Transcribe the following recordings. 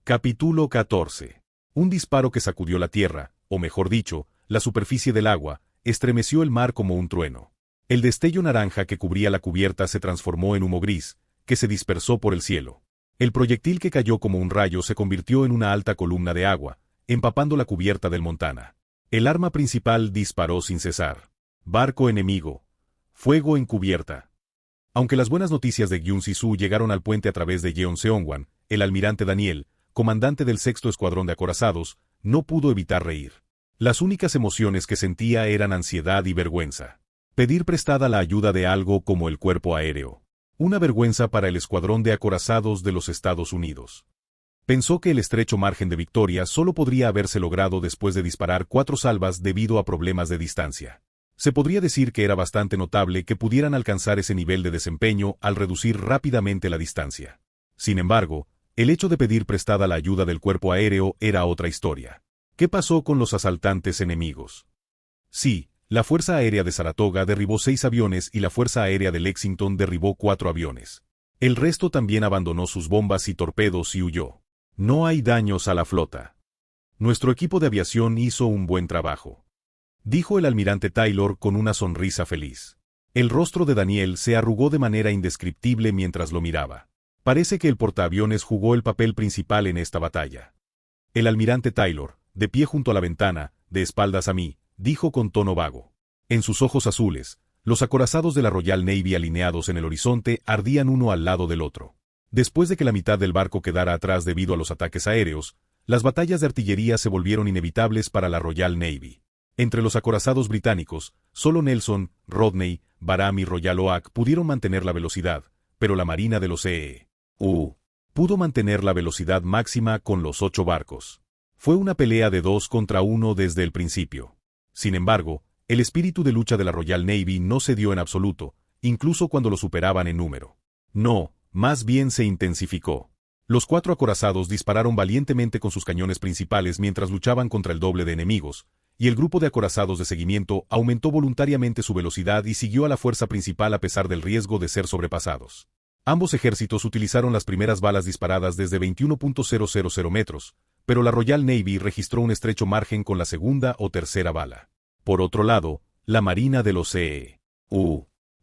Capítulo 14. Un disparo que sacudió la tierra, o mejor dicho, la superficie del agua, estremeció el mar como un trueno. El destello naranja que cubría la cubierta se transformó en humo gris, que se dispersó por el cielo. El proyectil que cayó como un rayo se convirtió en una alta columna de agua, empapando la cubierta del Montana. El arma principal disparó sin cesar. Barco enemigo. Fuego en cubierta. Aunque las buenas noticias de Gyun Sisu llegaron al puente a través de Jeonseongwan, el almirante Daniel, comandante del 6º Escuadrón de Acorazados, no pudo evitar reír. Las únicas emociones que sentía eran ansiedad y vergüenza. Pedir prestada la ayuda de algo como el cuerpo aéreo. Una vergüenza para el Escuadrón de Acorazados de los Estados Unidos. Pensó que el estrecho margen de victoria solo podría haberse logrado después de disparar 4 salvas debido a problemas de distancia. Se podría decir que era bastante notable que pudieran alcanzar ese nivel de desempeño al reducir rápidamente la distancia. Sin embargo, el hecho de pedir prestada la ayuda del cuerpo aéreo era otra historia. ¿Qué pasó con los asaltantes enemigos? Sí, la Fuerza Aérea de Saratoga derribó 6 aviones y la Fuerza Aérea de Lexington derribó 4 aviones. El resto también abandonó sus bombas y torpedos y huyó. No hay daños a la flota. Nuestro equipo de aviación hizo un buen trabajo, dijo el almirante Taylor con una sonrisa feliz. El rostro de Daniel se arrugó de manera indescriptible mientras lo miraba. Parece que el portaaviones jugó el papel principal en esta batalla. El almirante Taylor, de pie junto a la ventana, de espaldas a mí, dijo con tono vago. En sus ojos azules, los acorazados de la Royal Navy alineados en el horizonte ardían uno al lado del otro. Después de que la mitad del barco quedara atrás debido a los ataques aéreos, las batallas de artillería se volvieron inevitables para la Royal Navy. Entre los acorazados británicos, solo Nelson, Rodney, Barham y Royal Oak pudieron mantener la velocidad, pero la marina de los pudo mantener la velocidad máxima con los 8 barcos. Fue una pelea de 2 contra 1 desde el principio. Sin embargo, el espíritu de lucha de la Royal Navy no cedió en absoluto, incluso cuando lo superaban en número. No, más bien se intensificó. Los 4 acorazados dispararon valientemente con sus cañones principales mientras luchaban contra el doble de enemigos, y el grupo de acorazados de seguimiento aumentó voluntariamente su velocidad y siguió a la fuerza principal a pesar del riesgo de ser sobrepasados. Ambos ejércitos utilizaron las primeras balas disparadas desde 21.000 metros, pero la Royal Navy registró un estrecho margen con la segunda o tercera bala. Por otro lado, la Marina de los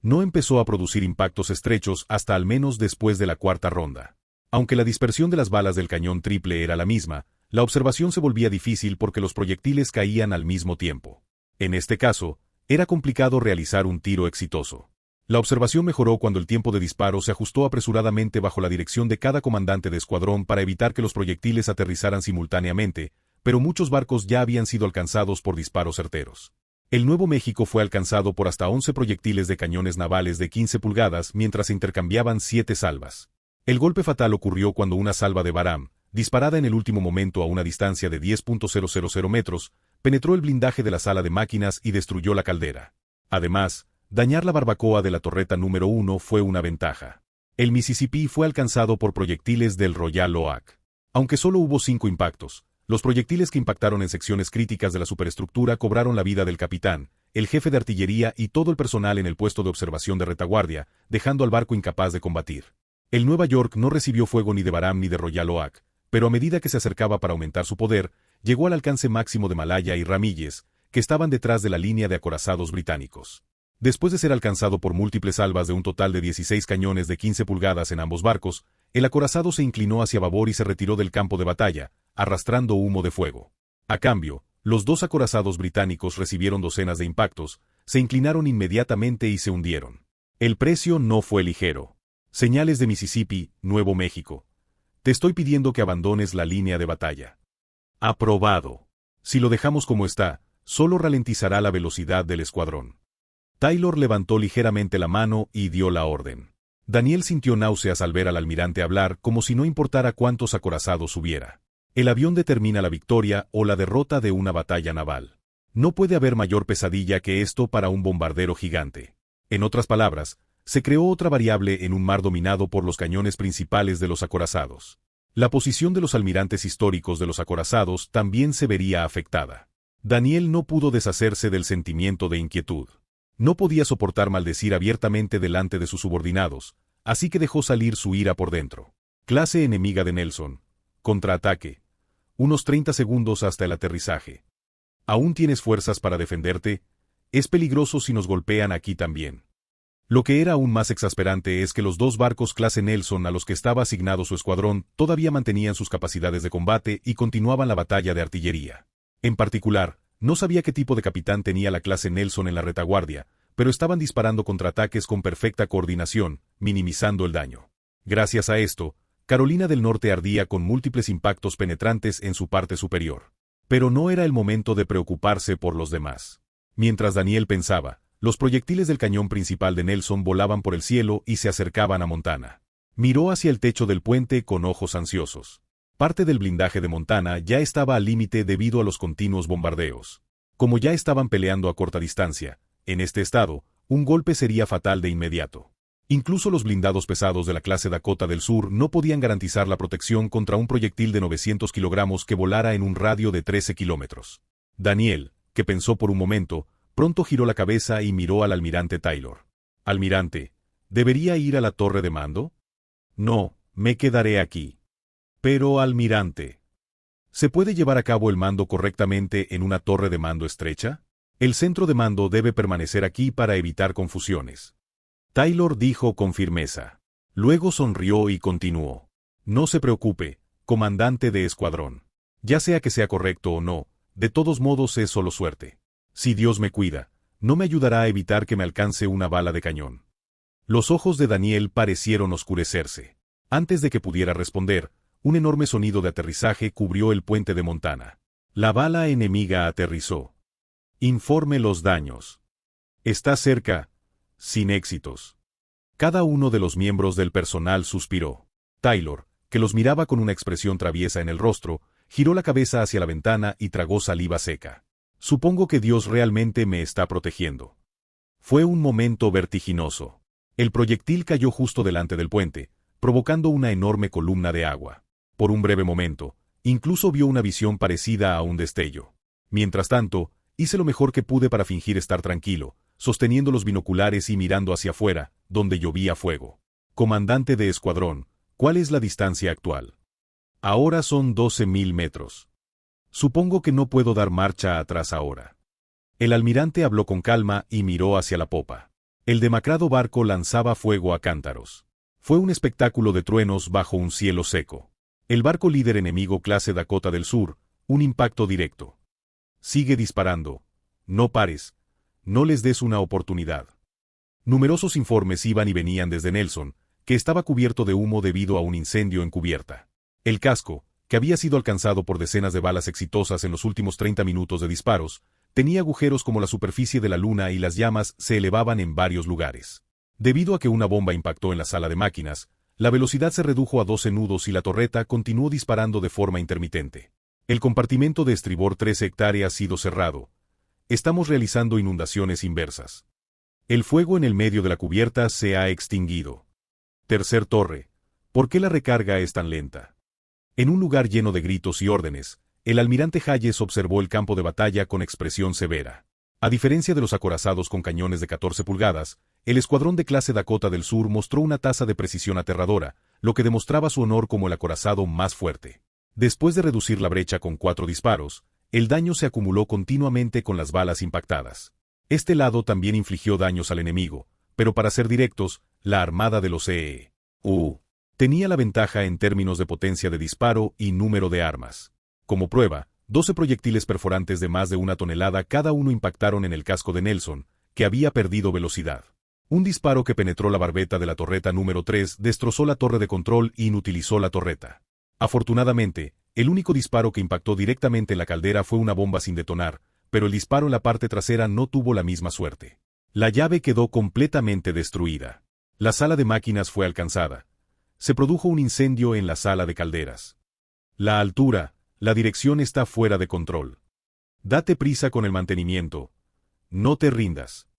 no empezó a producir impactos estrechos hasta al menos después de la 4ª ronda. Aunque la dispersión de las balas del cañón triple era la misma, la observación se volvía difícil porque los proyectiles caían al mismo tiempo. En este caso, era complicado realizar un tiro exitoso. La observación mejoró cuando el tiempo de disparo se ajustó apresuradamente bajo la dirección de cada comandante de escuadrón para evitar que los proyectiles aterrizaran simultáneamente, pero muchos barcos ya habían sido alcanzados por disparos certeros. El Nuevo México fue alcanzado por hasta 11 proyectiles de cañones navales de 15 pulgadas mientras se intercambiaban 7 salvas. El golpe fatal ocurrió cuando una salva de Barham, disparada en el último momento a una distancia de 10.000 metros, penetró el blindaje de la sala de máquinas y destruyó la caldera. Además, dañar la barbacoa de la torreta número 1 fue una ventaja. El Mississippi fue alcanzado por proyectiles del Royal Oak. Aunque solo hubo 5 impactos, los proyectiles que impactaron en secciones críticas de la superestructura cobraron la vida del capitán, el jefe de artillería y todo el personal en el puesto de observación de retaguardia, dejando al barco incapaz de combatir. El Nueva York no recibió fuego ni de Barham ni de Royal Oak, pero a medida que se acercaba para aumentar su poder, llegó al alcance máximo de Malaya y Ramilles, que estaban detrás de la línea de acorazados británicos. Después de ser alcanzado por múltiples salvas de un total de 16 cañones de 15 pulgadas en ambos barcos, el acorazado se inclinó hacia babor y se retiró del campo de batalla, arrastrando humo de fuego. A cambio, los 2 acorazados británicos recibieron docenas de impactos, se inclinaron inmediatamente y se hundieron. El precio no fue ligero. Señales de Mississippi, Nuevo México. Te estoy pidiendo que abandones la línea de batalla. Aprobado. Si lo dejamos como está, solo ralentizará la velocidad del escuadrón. Taylor levantó ligeramente la mano y dio la orden. Daniel sintió náuseas al ver al almirante hablar como si no importara cuántos acorazados hubiera. El avión determina la victoria o la derrota de una batalla naval. No puede haber mayor pesadilla que esto para un bombardero gigante. En otras palabras, se creó otra variable en un mar dominado por los cañones principales de los acorazados. La posición de los almirantes históricos de los acorazados también se vería afectada. Daniel no pudo deshacerse del sentimiento de inquietud. No podía soportar maldecir abiertamente delante de sus subordinados, así que dejó salir su ira por dentro. Clase enemiga de Nelson. Contraataque. Unos 30 segundos hasta el aterrizaje. ¿Aún tienes fuerzas para defenderte? Es peligroso si nos golpean aquí también. Lo que era aún más exasperante es que los dos barcos clase Nelson a los que estaba asignado su escuadrón todavía mantenían sus capacidades de combate y continuaban la batalla de artillería. En particular, no sabía qué tipo de capitán tenía la clase Nelson en la retaguardia, pero estaban disparando contraataques con perfecta coordinación, minimizando el daño. Gracias a esto, Carolina del Norte ardía con múltiples impactos penetrantes en su parte superior. Pero no era el momento de preocuparse por los demás. Mientras Daniel pensaba, los proyectiles del cañón principal de Nelson volaban por el cielo y se acercaban a Montana. Miró hacia el techo del puente con ojos ansiosos. Parte del blindaje de Montana ya estaba al límite debido a los continuos bombardeos. Como ya estaban peleando a corta distancia, en este estado, un golpe sería fatal de inmediato. Incluso los blindados pesados de la clase Dakota del Sur no podían garantizar la protección contra un proyectil de 900 kilogramos que volara en un radio de 13 kilómetros. Daniel, que pensó por un momento, pronto giró la cabeza y miró al almirante Taylor. «Almirante, ¿debería ir a la torre de mando?» «No, me quedaré aquí». «Pero, almirante, ¿se puede llevar a cabo el mando correctamente en una torre de mando estrecha? El centro de mando debe permanecer aquí para evitar confusiones». Taylor dijo con firmeza. Luego sonrió y continuó. «No se preocupe, comandante de escuadrón. Ya sea que sea correcto o no, de todos modos es solo suerte. Si Dios me cuida, no me ayudará a evitar que me alcance una bala de cañón». Los ojos de Daniel parecieron oscurecerse. Antes de que pudiera responder, un enorme sonido de aterrizaje cubrió el puente de Montana. La bala enemiga aterrizó. «Informe los daños». «Está cerca». «Sin éxitos». Cada uno de los miembros del personal suspiró. Taylor, que los miraba con una expresión traviesa en el rostro, giró la cabeza hacia la ventana y tragó saliva seca. «Supongo que Dios realmente me está protegiendo». Fue un momento vertiginoso. El proyectil cayó justo delante del puente, provocando una enorme columna de agua. Por un breve momento, incluso vio una visión parecida a un destello. Mientras tanto, hice lo mejor que pude para fingir estar tranquilo, sosteniendo los binoculares y mirando hacia afuera, donde llovía fuego. «Comandante de escuadrón, ¿cuál es la distancia actual?» «Ahora son 12.000 metros. Supongo que no puedo dar marcha atrás ahora». El almirante habló con calma y miró hacia la popa. El demacrado barco lanzaba fuego a cántaros. Fue un espectáculo de truenos bajo un cielo seco. El barco líder enemigo clase Dakota del Sur, un impacto directo. «Sigue disparando. No pares. No les des una oportunidad». Numerosos informes iban y venían desde Nelson, que estaba cubierto de humo debido a un incendio en cubierta. El casco, que había sido alcanzado por decenas de balas exitosas en los últimos 30 minutos de disparos, tenía agujeros como la superficie de la luna y las llamas se elevaban en varios lugares. Debido a que una bomba impactó en la sala de máquinas, la velocidad se redujo a 12 nudos y la torreta continuó disparando de forma intermitente. El compartimento de estribor 13 hectáreas ha sido cerrado. Estamos realizando inundaciones inversas. El fuego en el medio de la cubierta se ha extinguido. Tercer torre. ¿Por qué la recarga es tan lenta? En un lugar lleno de gritos y órdenes, el almirante Hayes observó el campo de batalla con expresión severa. A diferencia de los acorazados con cañones de 14 pulgadas, el escuadrón de clase Dakota del Sur mostró una tasa de precisión aterradora, lo que demostraba su honor como el acorazado más fuerte. Después de reducir la brecha con 4 disparos, el daño se acumuló continuamente con las balas impactadas. Este lado también infligió daños al enemigo, pero para ser directos, la armada de los EU tenía la ventaja en términos de potencia de disparo y número de armas. Como prueba, 12 proyectiles perforantes de más de 1 tonelada cada uno impactaron en el casco de Nelson, que había perdido velocidad. Un disparo que penetró la barbeta de la torreta número 3 destrozó la torre de control e inutilizó la torreta. Afortunadamente, el único disparo que impactó directamente en la caldera fue una bomba sin detonar, pero el disparo en la parte trasera no tuvo la misma suerte. La llave quedó completamente destruida. La sala de máquinas fue alcanzada. Se produjo un incendio en la sala de calderas. La altura, la dirección está fuera de control. Date prisa con el mantenimiento. No te rindas.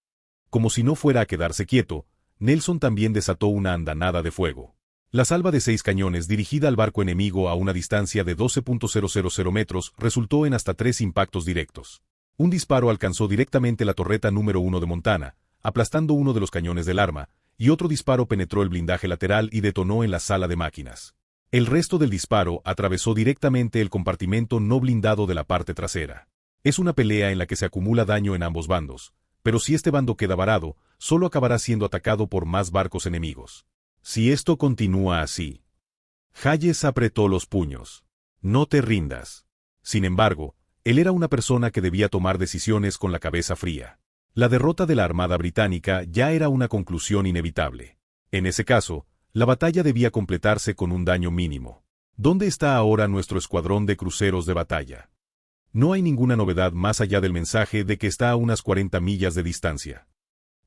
Como si no fuera a quedarse quieto, Nelson también desató una andanada de fuego. La salva de 6 cañones dirigida al barco enemigo a una distancia de 12.000 metros resultó en hasta 3 impactos directos. Un disparo alcanzó directamente la torreta número 1 de Montana, aplastando uno de los cañones del arma, y otro disparo penetró el blindaje lateral y detonó en la sala de máquinas. El resto del disparo atravesó directamente el compartimento no blindado de la parte trasera. Es una pelea en la que se acumula daño en ambos bandos, pero si este bando queda varado, solo acabará siendo atacado por más barcos enemigos. Si esto continúa así. Hayes apretó los puños. No te rindas. Sin embargo, él era una persona que debía tomar decisiones con la cabeza fría. La derrota de la Armada Británica ya era una conclusión inevitable. En ese caso, la batalla debía completarse con un daño mínimo. ¿Dónde está ahora nuestro escuadrón de cruceros de batalla? No hay ninguna novedad más allá del mensaje de que está a unas 40 millas de distancia.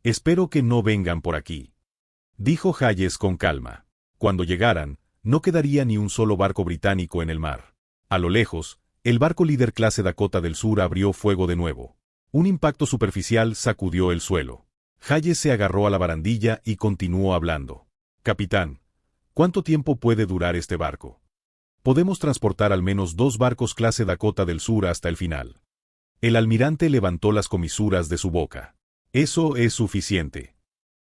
Espero que no vengan por aquí, dijo Hayes con calma. Cuando llegaran, no quedaría ni un solo barco británico en el mar. A lo lejos, el barco líder clase Dakota del Sur abrió fuego de nuevo. Un impacto superficial sacudió el suelo. Hayes se agarró a la barandilla y continuó hablando. Capitán, ¿cuánto tiempo puede durar este barco? Podemos transportar al menos 2 barcos clase Dakota del Sur hasta el final. El almirante levantó las comisuras de su boca. Eso es suficiente.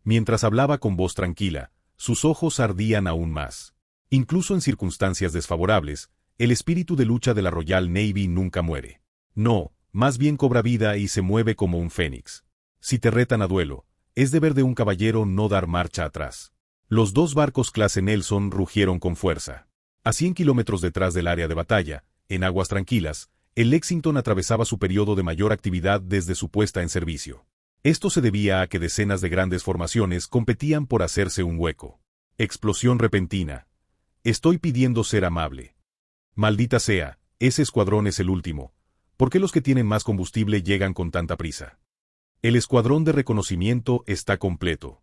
Mientras hablaba con voz tranquila, sus ojos ardían aún más. Incluso en circunstancias desfavorables, el espíritu de lucha de la Royal Navy nunca muere. No, más bien cobra vida y se mueve como un fénix. Si te retan a duelo, es deber de un caballero no dar marcha atrás. Los 2 barcos clase Nelson rugieron con fuerza. A 100 kilómetros detrás del área de batalla, en aguas tranquilas, el Lexington atravesaba su periodo de mayor actividad desde su puesta en servicio. Esto se debía a que decenas de grandes formaciones competían por hacerse un hueco. Explosión repentina. Estoy pidiendo ser amable. Maldita sea, ese escuadrón es el último. ¿Por qué los que tienen más combustible llegan con tanta prisa? El escuadrón de reconocimiento está completo.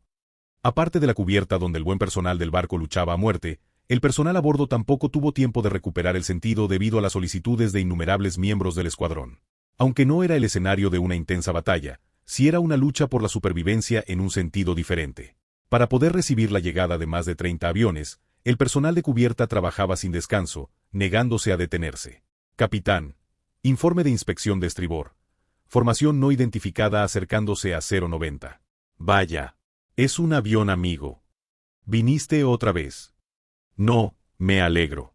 Aparte de la cubierta donde el buen personal del barco luchaba a muerte, el personal a bordo tampoco tuvo tiempo de recuperar el sentido debido a las solicitudes de innumerables miembros del escuadrón. Aunque no era el escenario de una intensa batalla, sí era una lucha por la supervivencia en un sentido diferente. Para poder recibir la llegada de más de 30 aviones, el personal de cubierta trabajaba sin descanso, negándose a detenerse. Capitán, informe de inspección de estribor. Formación no identificada acercándose a 090. Vaya. Es un avión amigo. ¿Viniste otra vez? No, me alegro.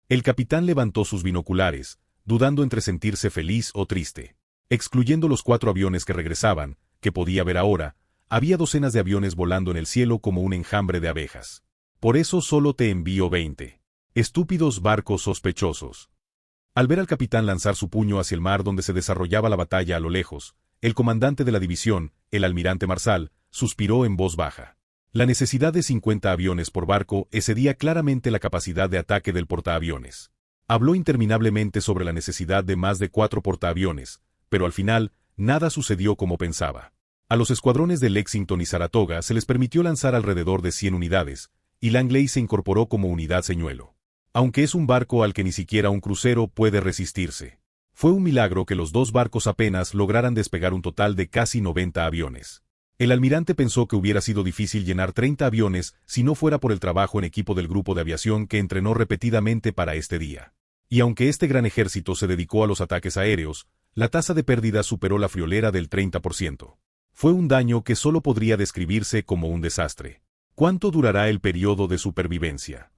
El capitán levantó sus binoculares, dudando entre sentirse feliz o triste. Excluyendo los 4 aviones que regresaban, que podía ver ahora, había docenas de aviones volando en el cielo como un enjambre de abejas. Por eso solo te envío 20. Estúpidos barcos sospechosos. Al ver al capitán lanzar su puño hacia el mar donde se desarrollaba la batalla a lo lejos, el comandante de la división, el almirante Marshall, suspiró en voz baja. La necesidad de 50 aviones por barco excedía claramente la capacidad de ataque del portaaviones. Habló interminablemente sobre la necesidad de más de 4 portaaviones, pero al final, nada sucedió como pensaba. A los escuadrones de Lexington y Saratoga se les permitió lanzar alrededor de 100 unidades, y Langley se incorporó como unidad señuelo. Aunque es un barco al que ni siquiera un crucero puede resistirse. Fue un milagro que los 2 barcos apenas lograran despegar un total de casi 90 aviones. El almirante pensó que hubiera sido difícil llenar 30 aviones si no fuera por el trabajo en equipo del grupo de aviación que entrenó repetidamente para este día. Y aunque este gran ejército se dedicó a los ataques aéreos, la tasa de pérdida superó la friolera del 30%. Fue un daño que solo podría describirse como un desastre. ¿Cuánto durará el periodo de supervivencia?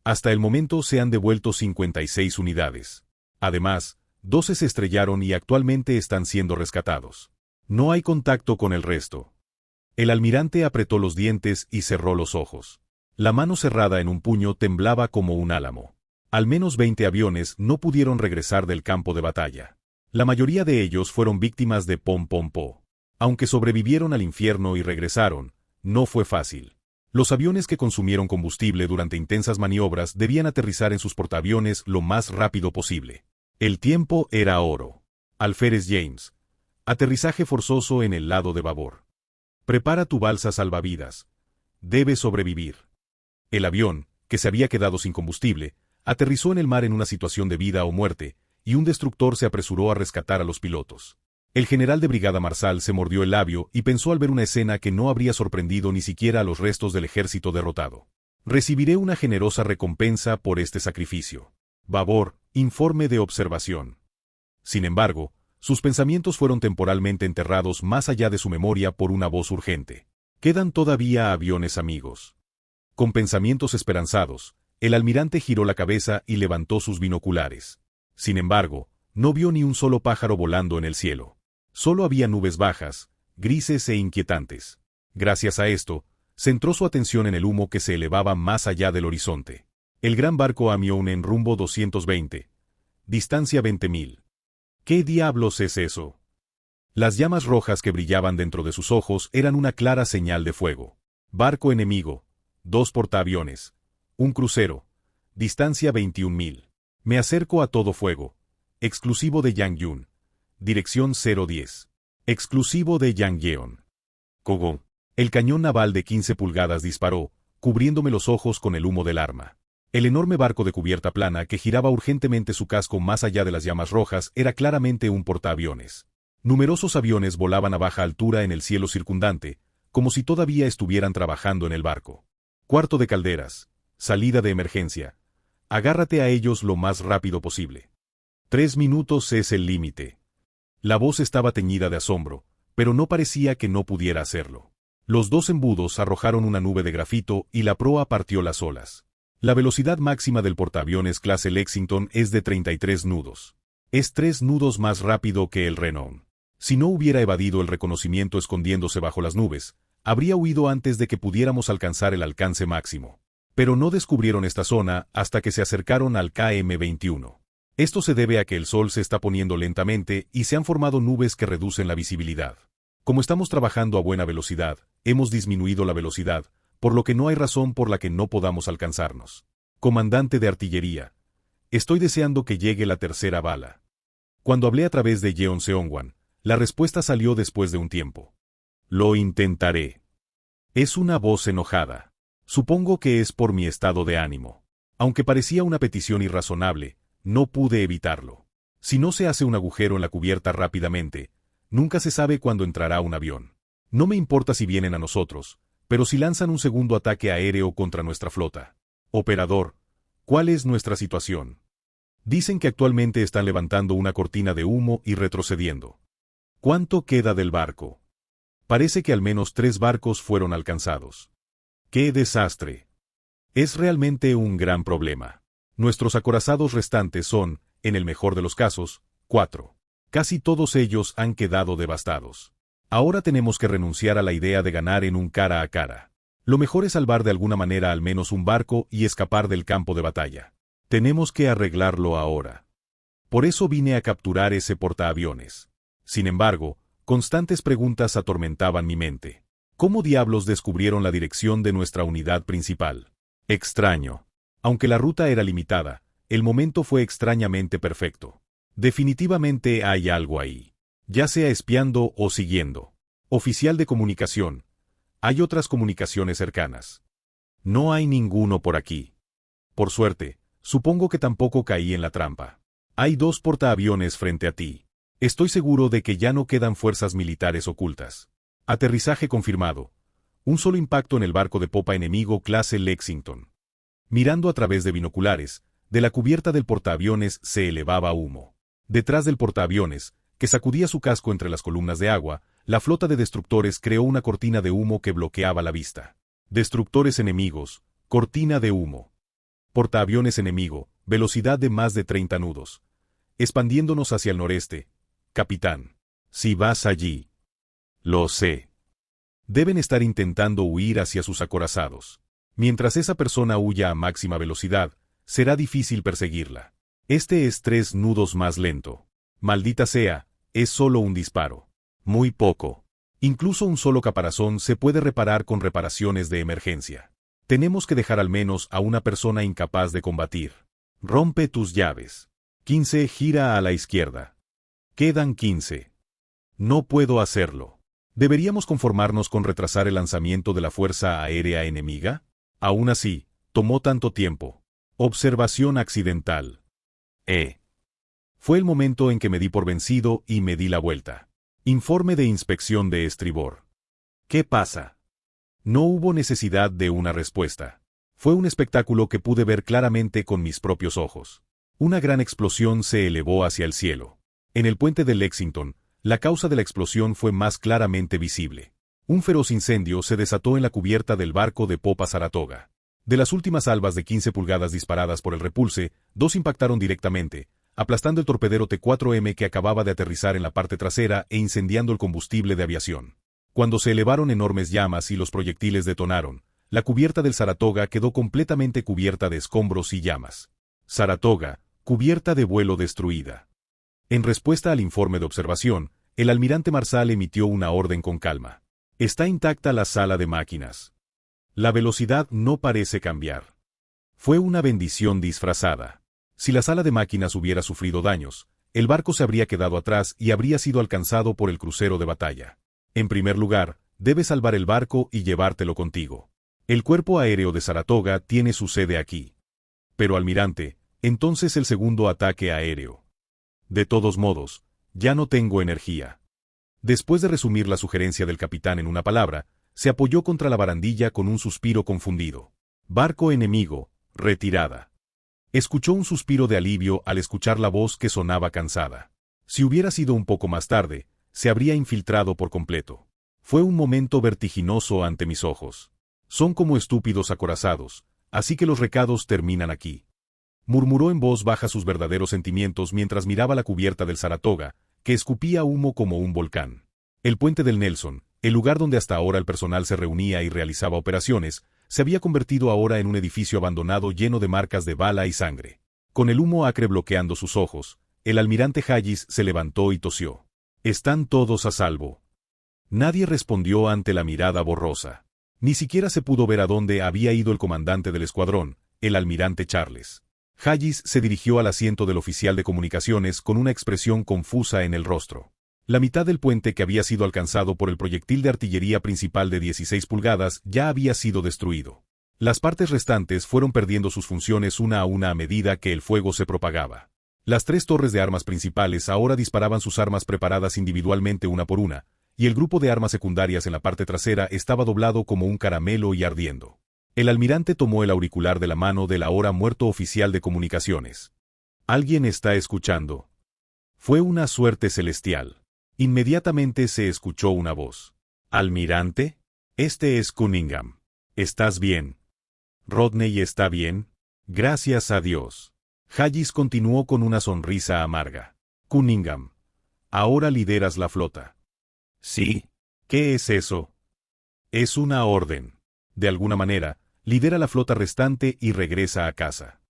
Hasta el momento se han devuelto 56 unidades. Además, 12 se estrellaron y actualmente están siendo rescatados. No hay contacto con el resto. El almirante apretó los dientes y cerró los ojos. La mano cerrada en un puño temblaba como un álamo. Al menos 20 aviones no pudieron regresar del campo de batalla. La mayoría de ellos fueron víctimas de Pom Pom Po. Aunque sobrevivieron al infierno y regresaron, no fue fácil. Los aviones que consumieron combustible durante intensas maniobras debían aterrizar en sus portaaviones lo más rápido posible. El tiempo era oro. Alférez James. Aterrizaje forzoso en el lado de babor. Prepara tu balsa salvavidas. Debes sobrevivir. El avión, que se había quedado sin combustible, aterrizó en el mar en una situación de vida o muerte, y un destructor se apresuró a rescatar a los pilotos. El general de brigada Marshall se mordió el labio y pensó al ver una escena que no habría sorprendido ni siquiera a los restos del ejército derrotado. Recibiré una generosa recompensa por este sacrificio. Babor, informe de observación. Sin embargo, sus pensamientos fueron temporalmente enterrados más allá de su memoria por una voz urgente. Quedan todavía aviones amigos. Con pensamientos esperanzados, El almirante giró la cabeza y levantó sus binoculares. Sin embargo, no vio ni un solo pájaro volando en el cielo. Solo había nubes bajas, grises e inquietantes. Gracias a esto, centró su atención en el humo que se elevaba más allá del horizonte. El gran barco Amión en rumbo 220. Distancia 20.000. ¿Qué diablos es eso? Las llamas rojas que brillaban dentro de sus ojos eran una clara señal de fuego. Barco enemigo. 2 portaaviones. Un crucero. Distancia 21.000. Me acerco a todo fuego. Exclusivo de Yangyun. Dirección 010. Exclusivo de Yangyeon. Kogón. El cañón naval de 15 pulgadas disparó, cubriéndome los ojos con el humo del arma. El enorme barco de cubierta plana que giraba urgentemente su casco más allá de las llamas rojas era claramente un portaaviones. Numerosos aviones volaban a baja altura en el cielo circundante, como si todavía estuvieran trabajando en el barco. Cuarto de calderas. Salida de emergencia. Agárrate a ellos lo más rápido posible. 3 minutos es el límite. La voz estaba teñida de asombro, pero no parecía que no pudiera hacerlo. Los 2 embudos arrojaron una nube de grafito y la proa partió las olas. La velocidad máxima del portaaviones clase Lexington es de 33 nudos. Es 3 nudos más rápido que el Renown. Si no hubiera evadido el reconocimiento escondiéndose bajo las nubes, habría huido antes de que pudiéramos alcanzar el alcance máximo. Pero no descubrieron esta zona hasta que se acercaron al KM-21. Esto se debe a que el sol se está poniendo lentamente y se han formado nubes que reducen la visibilidad. Como estamos trabajando a buena velocidad, hemos disminuido la velocidad, por lo que no hay razón por la que no podamos alcanzarnos. Comandante de artillería. Estoy deseando que llegue la tercera bala. Cuando hablé a través de Jeonseongwan, la respuesta salió después de un tiempo. Lo intentaré. Es una voz enojada. Supongo que es por mi estado de ánimo. Aunque parecía una petición irrazonable, no pude evitarlo. Si no se hace un agujero en la cubierta rápidamente, nunca se sabe cuándo entrará un avión. No me importa si vienen a nosotros, pero si lanzan un segundo ataque aéreo contra nuestra flota. Operador, ¿cuál es nuestra situación? Dicen que actualmente están levantando una cortina de humo y retrocediendo. ¿Cuánto queda del barco? Parece que al menos 3 barcos fueron alcanzados. ¡Qué desastre! Es realmente un gran problema. Nuestros acorazados restantes son, en el mejor de los casos, 4. Casi todos ellos han quedado devastados. Ahora tenemos que renunciar a la idea de ganar en un cara a cara. Lo mejor es salvar de alguna manera al menos un barco y escapar del campo de batalla. Tenemos que arreglarlo ahora. Por eso vine a capturar ese portaaviones. Sin embargo, constantes preguntas atormentaban mi mente. ¿Cómo diablos descubrieron la dirección de nuestra unidad principal? Extraño. Aunque la ruta era limitada, el momento fue extrañamente perfecto. Definitivamente hay algo ahí. Ya sea espiando o siguiendo. Oficial de comunicación. Hay otras comunicaciones cercanas. No hay ninguno por aquí. Por suerte, supongo que tampoco caí en la trampa. Hay 2 portaaviones frente a ti. Estoy seguro de que ya no quedan fuerzas militares ocultas. Aterrizaje confirmado. Un solo impacto en el barco de popa enemigo clase Lexington. Mirando a través de binoculares, de la cubierta del portaaviones se elevaba humo. Detrás del portaaviones, que sacudía su casco entre las columnas de agua, la flota de destructores creó una cortina de humo que bloqueaba la vista. Destructores enemigos, cortina de humo. Portaaviones enemigo, velocidad de más de 30 nudos. Expandiéndonos hacia el noreste. Capitán. Si vas allí. Lo sé. Deben estar intentando huir hacia sus acorazados. Mientras esa persona huya a máxima velocidad, será difícil perseguirla. Este es 3 nudos más lento. Maldita sea, es solo un disparo. Muy poco. Incluso un solo caparazón se puede reparar con reparaciones de emergencia. Tenemos que dejar al menos a una persona incapaz de combatir. Rompe tus llaves. 15 gira a la izquierda. Quedan 15. No puedo hacerlo. ¿Deberíamos conformarnos con retrasar el lanzamiento de la fuerza aérea enemiga? Aún así, tomó tanto tiempo. Observación accidental. Fue el momento en que me di por vencido y me di la vuelta. Informe de inspección de estribor. ¿Qué pasa? No hubo necesidad de una respuesta. Fue un espectáculo que pude ver claramente con mis propios ojos. Una gran explosión se elevó hacia el cielo. En el puente de Lexington, la causa de la explosión fue más claramente visible. Un feroz incendio se desató en la cubierta del barco de popa Saratoga. De las últimas salvas de 15 pulgadas disparadas por el Repulse, 2 impactaron directamente, aplastando el torpedero T-4M que acababa de aterrizar en la parte trasera e incendiando el combustible de aviación. Cuando se elevaron enormes llamas y los proyectiles detonaron, la cubierta del Saratoga quedó completamente cubierta de escombros y llamas. Saratoga, cubierta de vuelo destruida. En respuesta al informe de observación, el almirante Marshall emitió una orden con calma. Está intacta la sala de máquinas. La velocidad no parece cambiar. Fue una bendición disfrazada. Si la sala de máquinas hubiera sufrido daños, el barco se habría quedado atrás y habría sido alcanzado por el crucero de batalla. En primer lugar, debes salvar el barco y llevártelo contigo. El cuerpo aéreo de Saratoga tiene su sede aquí. Pero almirante, entonces el segundo ataque aéreo. De todos modos, ya no tengo energía. Después de resumir la sugerencia del capitán en una palabra, se apoyó contra la barandilla con un suspiro confundido. Barco enemigo, retirada. Escuchó un suspiro de alivio al escuchar la voz que sonaba cansada. Si hubiera sido un poco más tarde, se habría infiltrado por completo. Fue un momento vertiginoso ante mis ojos. Son como estúpidos acorazados, así que los recados terminan aquí. Murmuró en voz baja sus verdaderos sentimientos mientras miraba la cubierta del Saratoga, que escupía humo como un volcán. El puente del Nelson, el lugar donde hasta ahora el personal se reunía y realizaba operaciones, se había convertido ahora en un edificio abandonado lleno de marcas de bala y sangre. Con el humo acre bloqueando sus ojos, el almirante Hayes se levantó y tosió. «Están todos a salvo». Nadie respondió ante la mirada borrosa. Ni siquiera se pudo ver a dónde había ido el comandante del escuadrón, el almirante Charles. Hayes se dirigió al asiento del oficial de comunicaciones con una expresión confusa en el rostro. La mitad del puente que había sido alcanzado por el proyectil de artillería principal de 16 pulgadas ya había sido destruido. Las partes restantes fueron perdiendo sus funciones una a una a medida que el fuego se propagaba. Las 3 torres de armas principales ahora disparaban sus armas preparadas individualmente una por una, y el grupo de armas secundarias en la parte trasera estaba doblado como un caramelo y ardiendo. El almirante tomó el auricular de la mano del ahora muerto oficial de comunicaciones. «¿Alguien está escuchando?» Fue una suerte celestial. Inmediatamente se escuchó una voz. «¿Almirante? Este es Cunningham. ¿Estás bien? ¿Rodney está bien? Gracias a Dios». Hayes continuó con una sonrisa amarga. «Cunningham, ahora lideras la flota». «Sí. ¿Qué es eso?» «Es una orden. De alguna manera, lidera la flota restante y regresa a casa».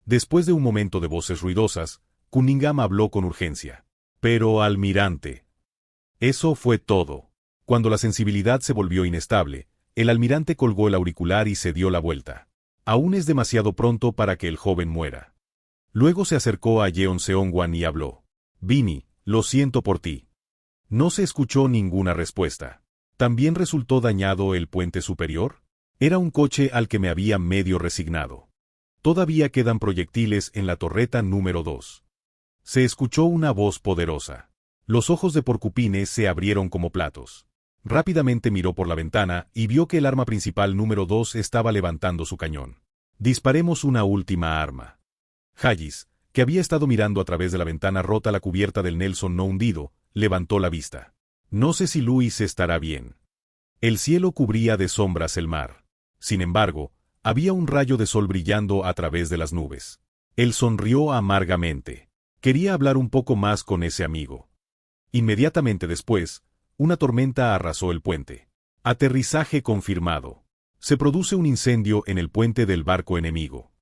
Después de un momento de voces ruidosas, Cunningham habló con urgencia. «Pero, almirante». Eso fue todo. Cuando la sensibilidad se volvió inestable, el almirante colgó el auricular y se dio la vuelta. Aún es demasiado pronto para que el joven muera. Luego se acercó a Yeon Seong-wan y habló. «Vinny, lo siento por ti». No se escuchó ninguna respuesta. ¿También resultó dañado el puente superior? Era un coche al que me había medio resignado. Todavía quedan proyectiles en la torreta número 2. Se escuchó una voz poderosa. Los ojos de Porcupine se abrieron como platos. Rápidamente miró por la ventana y vio que el arma principal número 2 estaba levantando su cañón. «Disparemos una última arma». Hayes, que había estado mirando a través de la ventana rota la cubierta del Nelson no hundido, levantó la vista. «No sé si Luis estará bien». El cielo cubría de sombras el mar. Sin embargo, había un rayo de sol brillando a través de las nubes. Él sonrió amargamente. Quería hablar un poco más con ese amigo. Inmediatamente después, una tormenta arrasó el puente. Aterrizaje confirmado. Se produce un incendio en el puente del barco enemigo.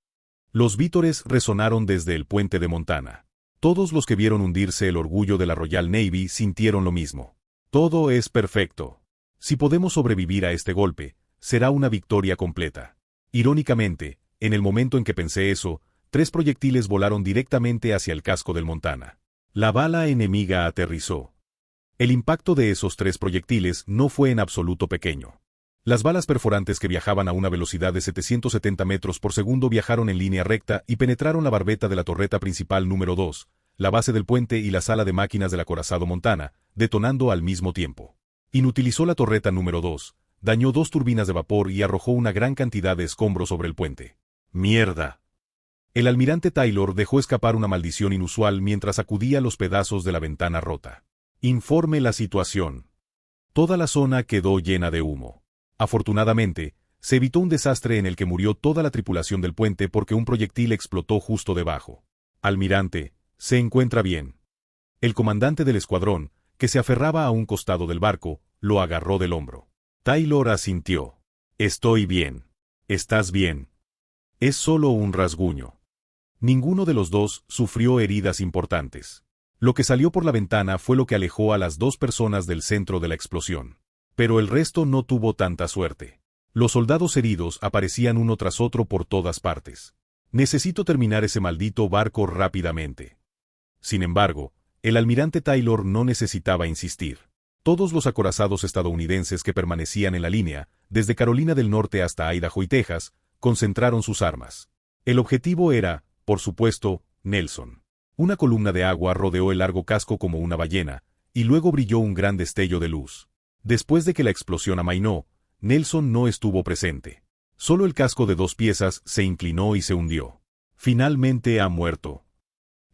Los vítores resonaron desde el puente de Montana. Todos los que vieron hundirse el orgullo de la Royal Navy sintieron lo mismo. Todo es perfecto. Si podemos sobrevivir a este golpe, será una victoria completa. Irónicamente, en el momento en que pensé eso, 3 proyectiles volaron directamente hacia el casco del Montana. La bala enemiga aterrizó. El impacto de esos 3 proyectiles no fue en absoluto pequeño. Las balas perforantes que viajaban a una velocidad de 770 metros por segundo viajaron en línea recta y penetraron la barbeta de la torreta principal número 2, la base del puente y la sala de máquinas del acorazado Montana, detonando al mismo tiempo. Inutilizó la torreta número 2, dañó 2 turbinas de vapor y arrojó una gran cantidad de escombros sobre el puente. ¡Mierda! El almirante Taylor dejó escapar una maldición inusual mientras sacudía los pedazos de la ventana rota. Informe la situación. Toda la zona quedó llena de humo. Afortunadamente, se evitó un desastre en el que murió toda la tripulación del puente porque un proyectil explotó justo debajo. Almirante, ¿se encuentra bien? El comandante del escuadrón, que se aferraba a un costado del barco, lo agarró del hombro. Taylor asintió. Estoy bien. ¿Estás bien? Es solo un rasguño. Ninguno de los dos sufrió heridas importantes. Lo que salió por la ventana fue lo que alejó a las dos personas del centro de la explosión. Pero el resto no tuvo tanta suerte. Los soldados heridos aparecían uno tras otro por todas partes. Necesito terminar ese maldito barco rápidamente. Sin embargo, el almirante Taylor no necesitaba insistir. Todos los acorazados estadounidenses que permanecían en la línea, desde Carolina del Norte hasta Idaho y Texas, concentraron sus armas. El objetivo era, por supuesto, Nelson. Una columna de agua rodeó el largo casco como una ballena, y luego brilló un gran destello de luz. Después de que la explosión amainó, Nelson no estuvo presente. Solo el casco de 2 piezas se inclinó y se hundió. Finalmente ha muerto.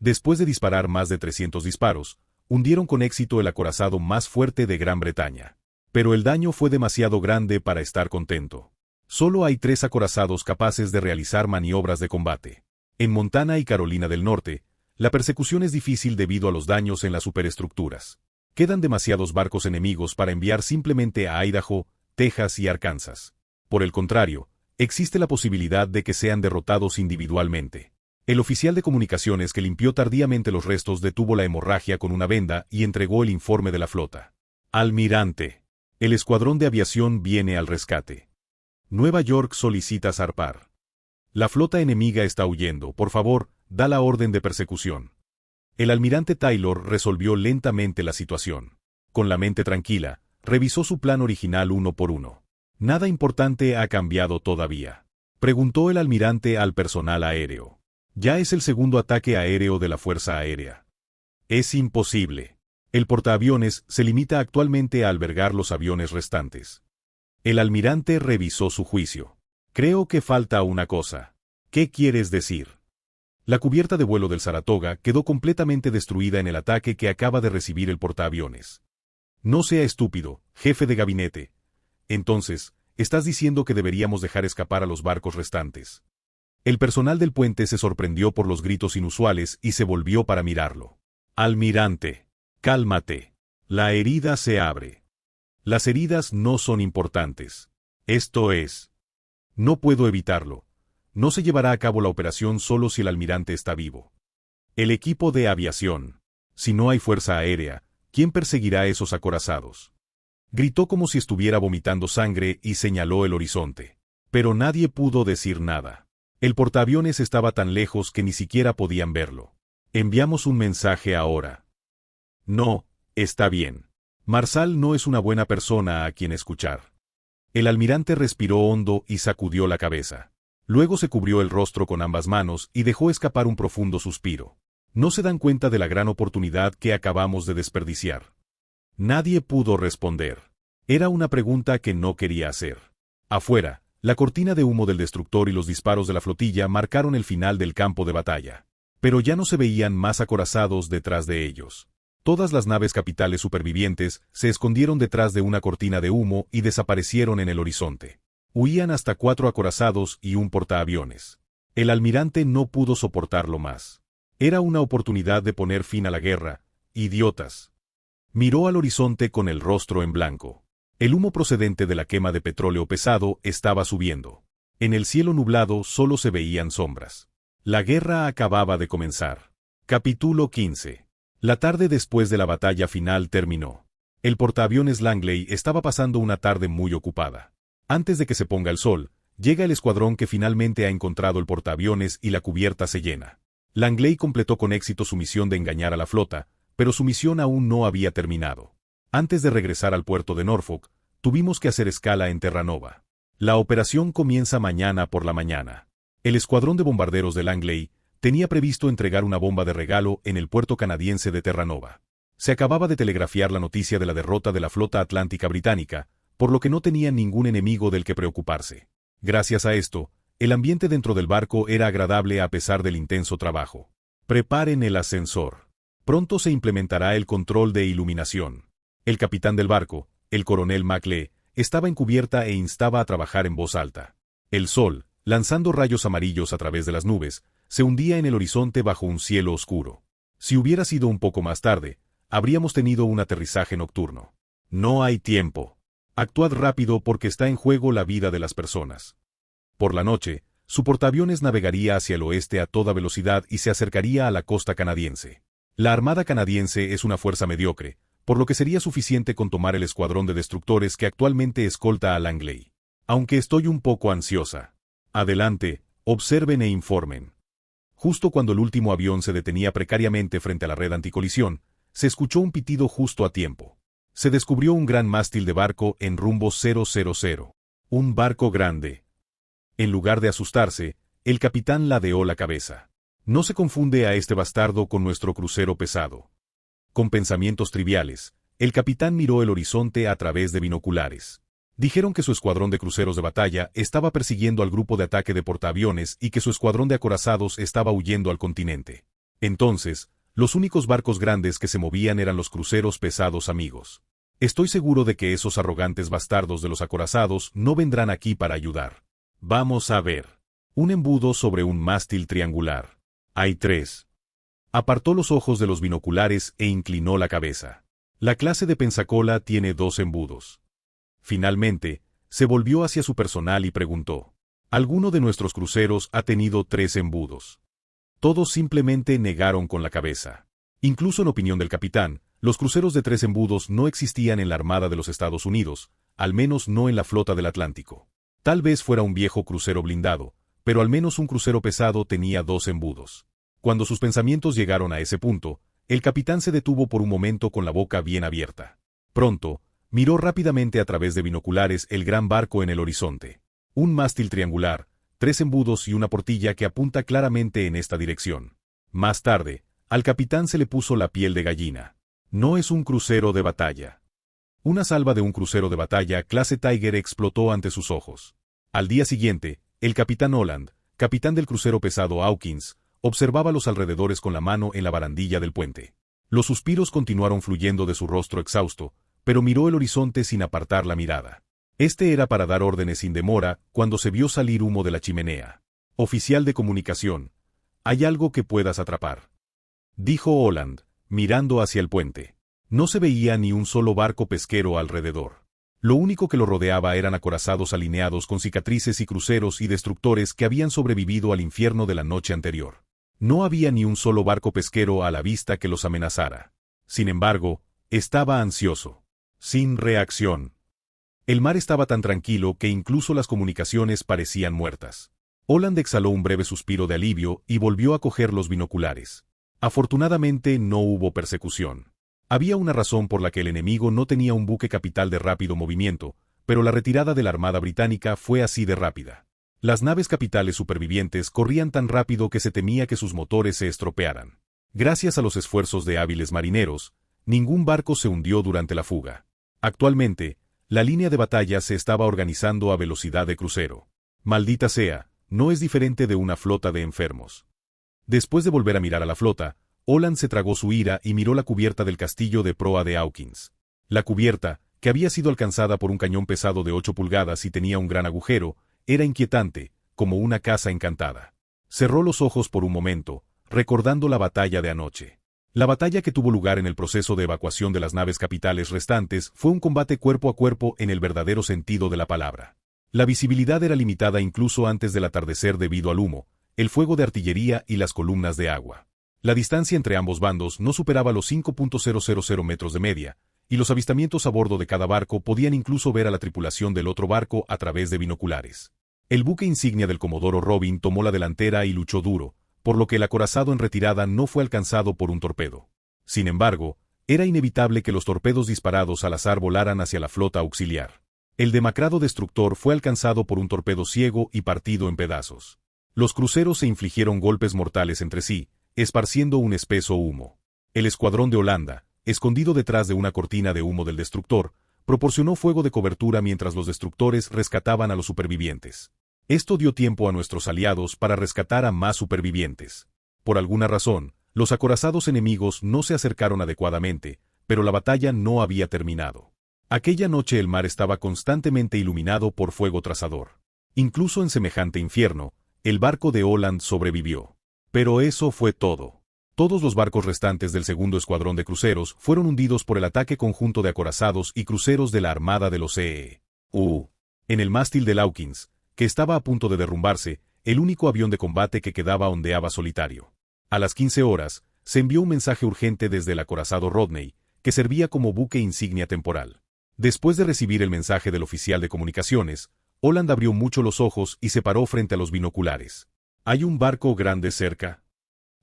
Después de disparar más de 300 disparos, hundieron con éxito el acorazado más fuerte de Gran Bretaña. Pero el daño fue demasiado grande para estar contento. Solo hay 3 acorazados capaces de realizar maniobras de combate. En Montana y Carolina del Norte, la persecución es difícil debido a los daños en las superestructuras. Quedan demasiados barcos enemigos para enviar simplemente a Idaho, Texas y Arkansas. Por el contrario, existe la posibilidad de que sean derrotados individualmente. El oficial de comunicaciones que limpió tardíamente los restos detuvo la hemorragia con una venda y entregó el informe de la flota. Almirante, el escuadrón de aviación viene al rescate. Nueva York solicita zarpar. La flota enemiga está huyendo, por favor, da la orden de persecución. El almirante Taylor resolvió lentamente la situación. Con la mente tranquila, revisó su plan original uno por uno. Nada importante ha cambiado todavía. Preguntó el almirante al personal aéreo. Ya es el segundo ataque aéreo de la Fuerza Aérea. Es imposible. El portaaviones se limita actualmente a albergar los aviones restantes. El almirante revisó su juicio. Creo que falta una cosa. ¿Qué quieres decir? La cubierta de vuelo del Saratoga quedó completamente destruida en el ataque que acaba de recibir el portaaviones. No sea estúpido, jefe de gabinete. Entonces, estás diciendo que deberíamos dejar escapar a los barcos restantes. El personal del puente se sorprendió por los gritos inusuales y se volvió para mirarlo. Almirante, cálmate. La herida se abre. Las heridas no son importantes. Esto es. No puedo evitarlo. No se llevará a cabo la operación solo si el almirante está vivo. El equipo de aviación. Si no hay fuerza aérea, ¿quién perseguirá a esos acorazados? Gritó como si estuviera vomitando sangre y señaló el horizonte. Pero nadie pudo decir nada. El portaaviones estaba tan lejos que ni siquiera podían verlo. Enviamos un mensaje ahora. No, está bien. Marshall no es una buena persona a quien escuchar. El almirante respiró hondo y sacudió la cabeza. Luego se cubrió el rostro con ambas manos y dejó escapar un profundo suspiro. ¿No se dan cuenta de la gran oportunidad que acabamos de desperdiciar? Nadie pudo responder. Era una pregunta que no quería hacer. Afuera, la cortina de humo del destructor y los disparos de la flotilla marcaron el final del campo de batalla. Pero ya no se veían más acorazados detrás de ellos. Todas las naves capitales supervivientes se escondieron detrás de una cortina de humo y desaparecieron en el horizonte. Huían hasta 4 acorazados y un portaaviones. El almirante no pudo soportarlo más. Era una oportunidad de poner fin a la guerra. Idiotas. Miró al horizonte con el rostro en blanco. El humo procedente de la quema de petróleo pesado estaba subiendo. En el cielo nublado solo se veían sombras. La guerra acababa de comenzar. Capítulo 15. La tarde después de la batalla final terminó. El portaaviones Langley estaba pasando una tarde muy ocupada. Antes de que se ponga el sol, llega el escuadrón que finalmente ha encontrado el portaaviones y la cubierta se llena. Langley completó con éxito su misión de engañar a la flota, pero su misión aún no había terminado. Antes de regresar al puerto de Norfolk, tuvimos que hacer escala en Terranova. La operación comienza mañana por la mañana. El escuadrón de bombarderos de Langley tenía previsto entregar una bomba de regalo en el puerto canadiense de Terranova. Se acababa de telegrafiar la noticia de la derrota de la flota atlántica británica, por lo que no tenían ningún enemigo del que preocuparse. Gracias a esto, el ambiente dentro del barco era agradable a pesar del intenso trabajo. Preparen el ascensor. Pronto se implementará el control de iluminación. El capitán del barco, el coronel McLe, estaba en cubierta e instaba a trabajar en voz alta. El sol, lanzando rayos amarillos a través de las nubes, se hundía en el horizonte bajo un cielo oscuro. Si hubiera sido un poco más tarde, habríamos tenido un aterrizaje nocturno. No hay tiempo. Actuad rápido porque está en juego la vida de las personas. Por la noche, su portaaviones navegaría hacia el oeste a toda velocidad y se acercaría a la costa canadiense. La Armada canadiense es una fuerza mediocre, por lo que sería suficiente con tomar el escuadrón de destructores que actualmente escolta a Langley. Aunque estoy un poco ansiosa. Adelante, observen e informen. Justo cuando el último avión se detenía precariamente frente a la red anticolisión, se escuchó un pitido justo a tiempo. Se descubrió un gran mástil de barco en rumbo 000. Un barco grande. En lugar de asustarse, el capitán ladeó la cabeza. No se confunde a este bastardo con nuestro crucero pesado. Con pensamientos triviales, el capitán miró el horizonte a través de binoculares. Dijeron que su escuadrón de cruceros de batalla estaba persiguiendo al grupo de ataque de portaaviones y que su escuadrón de acorazados estaba huyendo al continente. Entonces, los únicos barcos grandes que se movían eran los cruceros pesados amigos. Estoy seguro de que esos arrogantes bastardos de los acorazados no vendrán aquí para ayudar. Vamos a ver. Un embudo sobre un mástil triangular. Hay 3. Apartó los ojos de los binoculares e inclinó la cabeza. La clase de Pensacola tiene 2 embudos. Finalmente, se volvió hacia su personal y preguntó: ¿alguno de nuestros cruceros ha tenido 3 embudos? Todos simplemente negaron con la cabeza. Incluso en opinión del capitán, los cruceros de 3 embudos no existían en la Armada de los Estados Unidos, al menos no en la flota del Atlántico. Tal vez fuera un viejo crucero blindado, pero al menos un crucero pesado tenía 2 embudos. Cuando sus pensamientos llegaron a ese punto, el capitán se detuvo por un momento con la boca bien abierta. Pronto, miró rápidamente a través de binoculares el gran barco en el horizonte. Un mástil triangular, 3 embudos y una portilla que apunta claramente en esta dirección. Más tarde, al capitán se le puso la piel de gallina. No es un crucero de batalla. Una salva de un crucero de batalla clase Tiger explotó ante sus ojos. Al día siguiente, el capitán Holland, capitán del crucero pesado Hawkins, observaba los alrededores con la mano en la barandilla del puente. Los suspiros continuaron fluyendo de su rostro exhausto, pero miró el horizonte sin apartar la mirada. Este era para dar órdenes sin demora cuando se vio salir humo de la chimenea. Oficial de comunicación, ¿hay algo que puedas atrapar?, dijo Holland, mirando hacia el puente. No se veía ni un solo barco pesquero alrededor. Lo único que lo rodeaba eran acorazados alineados con cicatrices y cruceros y destructores que habían sobrevivido al infierno de la noche anterior. No había ni un solo barco pesquero a la vista que los amenazara. Sin embargo, estaba ansioso. Sin reacción. El mar estaba tan tranquilo que incluso las comunicaciones parecían muertas. Holland exhaló un breve suspiro de alivio y volvió a coger los binoculares. Afortunadamente no hubo persecución. Había una razón por la que el enemigo no tenía un buque capital de rápido movimiento, pero la retirada de la Armada británica fue así de rápida. Las naves capitales supervivientes corrían tan rápido que se temía que sus motores se estropearan. Gracias a los esfuerzos de hábiles marineros, ningún barco se hundió durante la fuga. Actualmente, la línea de batalla se estaba organizando a velocidad de crucero. Maldita sea, no es diferente de una flota de enfermos. Después de volver a mirar a la flota, Holland se tragó su ira y miró la cubierta del castillo de proa de Hawkins. La cubierta, que había sido alcanzada por un cañón pesado de 8 pulgadas y tenía un gran agujero, era inquietante, como una casa encantada. Cerró los ojos por un momento, recordando la batalla de anoche. La batalla que tuvo lugar en el proceso de evacuación de las naves capitales restantes fue un combate cuerpo a cuerpo en el verdadero sentido de la palabra. La visibilidad era limitada incluso antes del atardecer debido al humo, el fuego de artillería y las columnas de agua. La distancia entre ambos bandos no superaba los 5.000 metros de media, y los avistamientos a bordo de cada barco podían incluso ver a la tripulación del otro barco a través de binoculares. El buque insignia del Comodoro Robin tomó la delantera y luchó duro, por lo que el acorazado en retirada no fue alcanzado por un torpedo. Sin embargo, era inevitable que los torpedos disparados al azar volaran hacia la flota auxiliar. El demacrado destructor fue alcanzado por un torpedo ciego y partido en pedazos. Los cruceros se infligieron golpes mortales entre sí, esparciendo un espeso humo. El escuadrón de Holanda, escondido detrás de una cortina de humo del destructor, proporcionó fuego de cobertura mientras los destructores rescataban a los supervivientes. Esto dio tiempo a nuestros aliados para rescatar a más supervivientes. Por alguna razón, los acorazados enemigos no se acercaron adecuadamente, pero la batalla no había terminado. Aquella noche el mar estaba constantemente iluminado por fuego trazador. Incluso en semejante infierno, el barco de Holland sobrevivió. Pero eso fue todo. Todos los barcos restantes del segundo escuadrón de cruceros fueron hundidos por el ataque conjunto de acorazados y cruceros de la Armada de los E.U. En el mástil del Hawkins, que estaba a punto de derrumbarse, el único avión de combate que quedaba ondeaba solitario. A las 15 horas, se envió un mensaje urgente desde el acorazado Rodney, que servía como buque insignia temporal. Después de recibir el mensaje del oficial de comunicaciones, Holland abrió mucho los ojos y se paró frente a los binoculares. ¿Hay un barco grande cerca?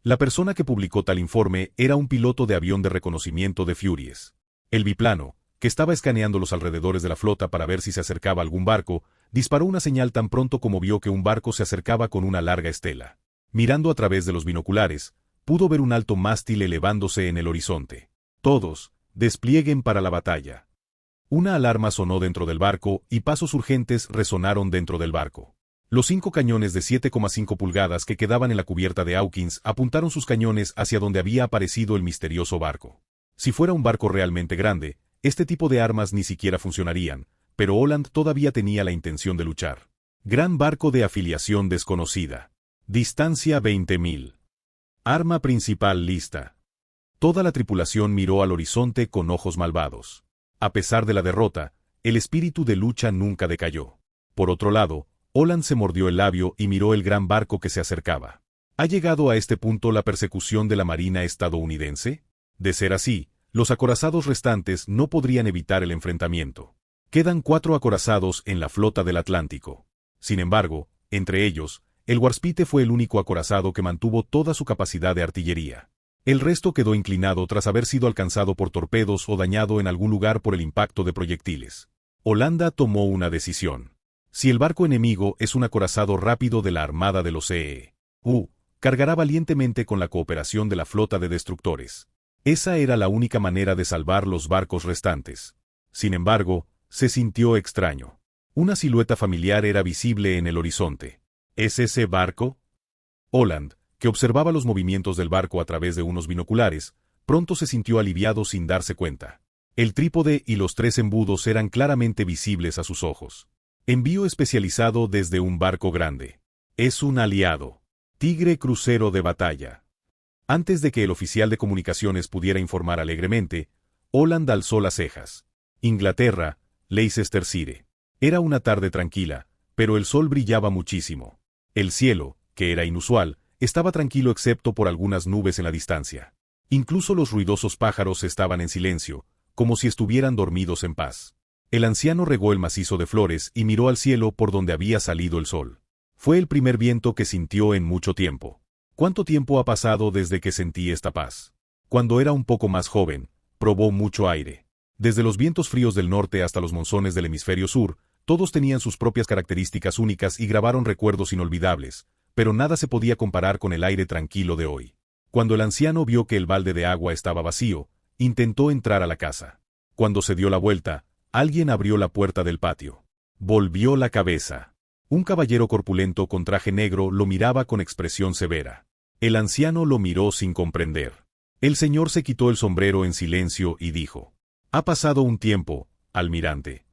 La persona que publicó tal informe era un piloto de avión de reconocimiento de Furies. El biplano, que estaba escaneando los alrededores de la flota para ver si se acercaba algún barco, disparó una señal tan pronto como vio que un barco se acercaba con una larga estela. Mirando a través de los binoculares, pudo ver un alto mástil elevándose en el horizonte. Todos, desplieguen para la batalla. Una alarma sonó dentro del barco y pasos urgentes resonaron dentro del barco. Los 5 cañones de 7,5 pulgadas que quedaban en la cubierta de Hawkins apuntaron sus cañones hacia donde había aparecido el misterioso barco. Si fuera un barco realmente grande, este tipo de armas ni siquiera funcionarían, pero Holland todavía tenía la intención de luchar. Gran barco de afiliación desconocida. Distancia 20.000. Arma principal lista. Toda la tripulación miró al horizonte con ojos malvados. A pesar de la derrota, el espíritu de lucha nunca decayó. Por otro lado, Holland se mordió el labio y miró el gran barco que se acercaba. ¿Ha llegado a este punto la persecución de la Marina estadounidense? De ser así, los acorazados restantes no podrían evitar el enfrentamiento. Quedan 4 acorazados en la flota del Atlántico. Sin embargo, entre ellos, el Warspite fue el único acorazado que mantuvo toda su capacidad de artillería. El resto quedó inclinado tras haber sido alcanzado por torpedos o dañado en algún lugar por el impacto de proyectiles. Holanda tomó una decisión. Si el barco enemigo es un acorazado rápido de la Armada de los E.U., cargará valientemente con la cooperación de la flota de destructores. Esa era la única manera de salvar los barcos restantes. Sin embargo, se sintió extraño. Una silueta familiar era visible en el horizonte. ¿Es ese barco? Holland, que observaba los movimientos del barco a través de unos binoculares, pronto se sintió aliviado sin darse cuenta. El trípode y los 3 embudos eran claramente visibles a sus ojos. Envío especializado desde un barco grande. Es un aliado. Tigre crucero de batalla. Antes de que el oficial de comunicaciones pudiera informar alegremente, Holland alzó las cejas. Inglaterra, Leicestershire. Era una tarde tranquila, pero el sol brillaba muchísimo. El cielo, que era inusual, estaba tranquilo excepto por algunas nubes en la distancia. Incluso los ruidosos pájaros estaban en silencio, como si estuvieran dormidos en paz. El anciano regó el macizo de flores y miró al cielo por donde había salido el sol. Fue el primer viento que sintió en mucho tiempo. ¿Cuánto tiempo ha pasado desde que sentí esta paz? Cuando era un poco más joven, probó mucho aire. Desde los vientos fríos del norte hasta los monzones del hemisferio sur, todos tenían sus propias características únicas y grabaron recuerdos inolvidables, pero nada se podía comparar con el aire tranquilo de hoy. Cuando el anciano vio que el balde de agua estaba vacío, intentó entrar a la casa. Cuando se dio la vuelta, alguien abrió la puerta del patio. Volvió la cabeza. Un caballero corpulento con traje negro lo miraba con expresión severa. El anciano lo miró sin comprender. El señor se quitó el sombrero en silencio y dijo: «Ha pasado un tiempo, almirante».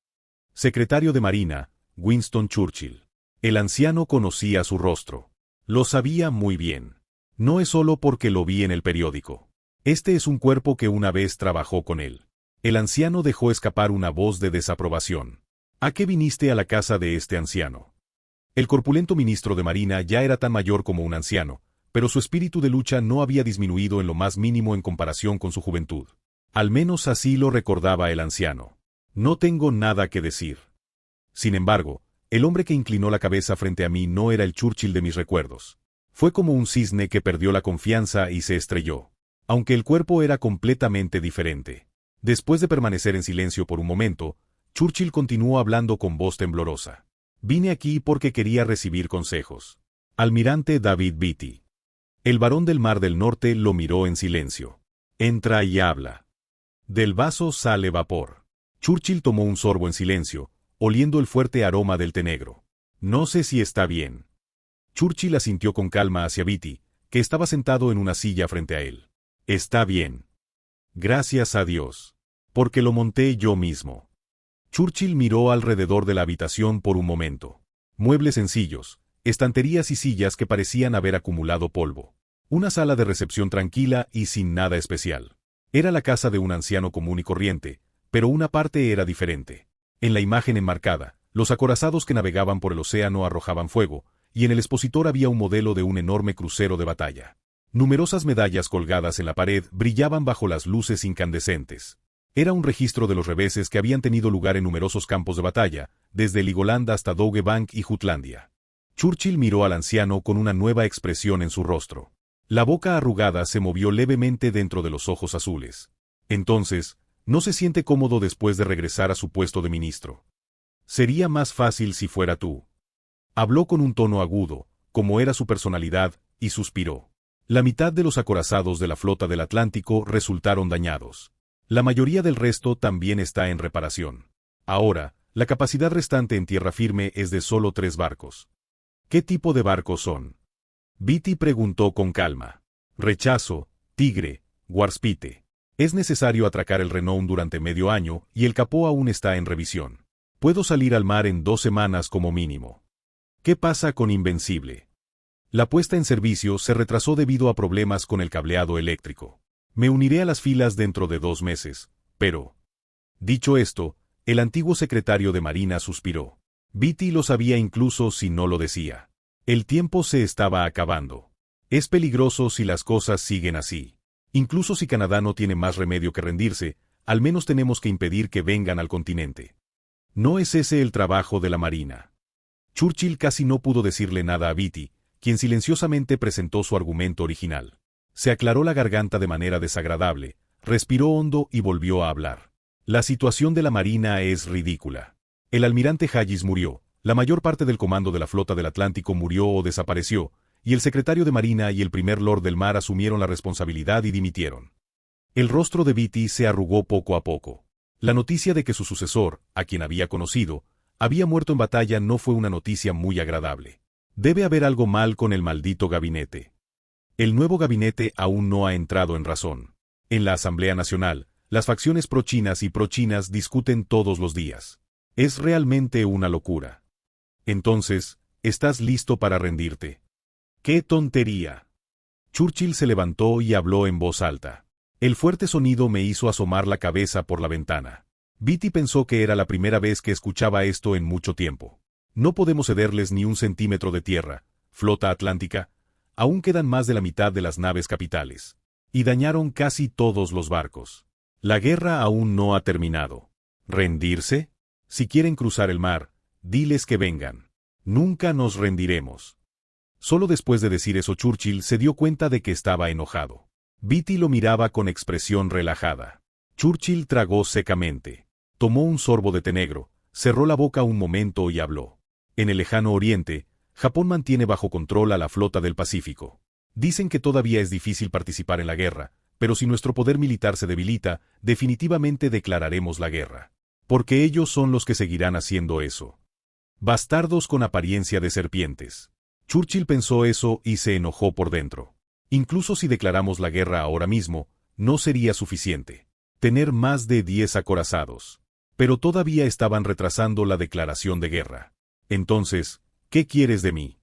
Secretario de Marina, Winston Churchill. El anciano conocía su rostro. Lo sabía muy bien. No es solo porque lo vi en el periódico. Este es un cuerpo que una vez trabajó con él. El anciano dejó escapar una voz de desaprobación. ¿A qué viniste a la casa de este anciano? El corpulento ministro de Marina ya era tan mayor como un anciano, pero su espíritu de lucha no había disminuido en lo más mínimo en comparación con su juventud. Al menos así lo recordaba el anciano. No tengo nada que decir. Sin embargo, el hombre que inclinó la cabeza frente a mí no era el Churchill de mis recuerdos. Fue como un cisne que perdió la confianza y se estrelló. Aunque el cuerpo era completamente diferente. Después de permanecer en silencio por un momento, Churchill continuó hablando con voz temblorosa. Vine aquí porque quería recibir consejos. Almirante David Beatty. El barón del Mar del Norte lo miró en silencio. Entra y habla. Del vaso sale vapor. Churchill tomó un sorbo en silencio, oliendo el fuerte aroma del té negro. No sé si está bien. Churchill asintió con calma hacia Beatty, que estaba sentado en una silla frente a él. Está bien. Gracias a Dios. Porque lo monté yo mismo. Churchill miró alrededor de la habitación por un momento. Muebles sencillos, estanterías y sillas que parecían haber acumulado polvo. Una sala de recepción tranquila y sin nada especial. Era la casa de un anciano común y corriente, pero una parte era diferente. En la imagen enmarcada, los acorazados que navegaban por el océano arrojaban fuego, y en el expositor había un modelo de un enorme crucero de batalla. Numerosas medallas colgadas en la pared brillaban bajo las luces incandescentes. Era un registro de los reveses que habían tenido lugar en numerosos campos de batalla, desde Heligoland hasta Dogge Bank y Jutlandia. Churchill miró al anciano con una nueva expresión en su rostro. La boca arrugada se movió levemente dentro de los ojos azules. Entonces, ¿no se siente cómodo después de regresar a su puesto de ministro? Sería más fácil si fuera tú. Habló con un tono agudo, como era su personalidad, y suspiró. La mitad de los acorazados de la flota del Atlántico resultaron dañados. La mayoría del resto también está en reparación. Ahora, la capacidad restante en tierra firme es de solo 3 barcos. ¿Qué tipo de barcos son? Beatty preguntó con calma. Rechazo, Tigre, Warspite. Es necesario atracar el Renown durante medio año y el capó aún está en revisión. Puedo salir al mar en 2 semanas como mínimo. ¿Qué pasa con Invencible? La puesta en servicio se retrasó debido a problemas con el cableado eléctrico. Me uniré a las filas dentro de 2 meses, pero... Dicho esto, el antiguo secretario de Marina suspiró. Beatty lo sabía incluso si no lo decía. El tiempo se estaba acabando. Es peligroso si las cosas siguen así. Incluso si Canadá no tiene más remedio que rendirse, al menos tenemos que impedir que vengan al continente. ¿No es ese el trabajo de la Marina? Churchill casi no pudo decirle nada a Beatty, quien silenciosamente presentó su argumento original. Se aclaró la garganta de manera desagradable, respiró hondo y volvió a hablar. La situación de la Marina es ridícula. El almirante Hayes murió, la mayor parte del comando de la flota del Atlántico murió o desapareció, y el secretario de Marina y el primer lord del mar asumieron la responsabilidad y dimitieron. El rostro de Beatty se arrugó poco a poco. La noticia de que su sucesor, a quien había conocido, había muerto en batalla no fue una noticia muy agradable. Debe haber algo mal con el maldito gabinete. El nuevo gabinete aún no ha entrado en razón. En la Asamblea Nacional, las facciones pro-chinas y pro-chinas discuten todos los días. Es realmente una locura. Entonces, ¿estás listo para rendirte? ¡Qué tontería! Churchill se levantó y habló en voz alta. El fuerte sonido me hizo asomar la cabeza por la ventana. Beatty pensó que era la primera vez que escuchaba esto en mucho tiempo. No podemos cederles ni un centímetro de tierra, flota atlántica. Aún quedan más de la mitad de las naves capitales. Y dañaron casi todos los barcos. La guerra aún no ha terminado. ¿Rendirse? Si quieren cruzar el mar, diles que vengan. Nunca nos rendiremos. Solo después de decir eso Churchill se dio cuenta de que estaba enojado. Beatty lo miraba con expresión relajada. Churchill tragó secamente. Tomó un sorbo de té negro, cerró la boca un momento y habló. En el lejano oriente, Japón mantiene bajo control a la flota del Pacífico. Dicen que todavía es difícil participar en la guerra, pero si nuestro poder militar se debilita, definitivamente declararemos la guerra. Porque ellos son los que seguirán haciendo eso. Bastardos con apariencia de serpientes. Churchill pensó eso y se enojó por dentro. Incluso si declaramos la guerra ahora mismo, no sería suficiente. Tener más de 10 acorazados. Pero todavía estaban retrasando la declaración de guerra. Entonces, ¿qué quieres de mí?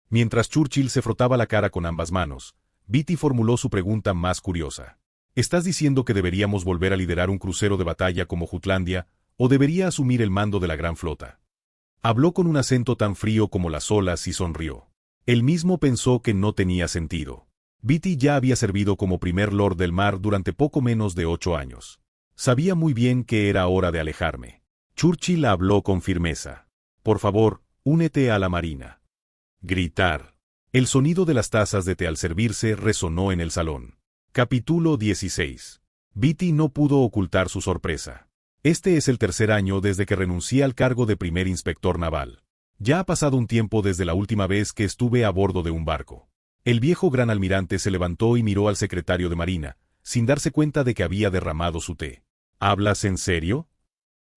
Mientras Churchill se frotaba la cara con ambas manos, Beatty formuló su pregunta más curiosa. ¿Estás diciendo que deberíamos volver a liderar un crucero de batalla como Jutlandia, o debería asumir el mando de la gran flota? Habló con un acento tan frío como las olas y sonrió. Él mismo pensó que no tenía sentido. Beatty ya había servido como primer lord del mar durante poco menos de 8 años. Sabía muy bien que era hora de alejarme. Churchill habló con firmeza. Por favor, únete a la Marina. Gritar. El sonido de las tazas de té al servirse resonó en el salón. Capítulo 16. Beatty no pudo ocultar su sorpresa. Este es el 3er año desde que renuncié al cargo de primer inspector naval. Ya ha pasado un tiempo desde la última vez que estuve a bordo de un barco. El viejo gran almirante se levantó y miró al secretario de Marina, sin darse cuenta de que había derramado su té. ¿Hablas en serio?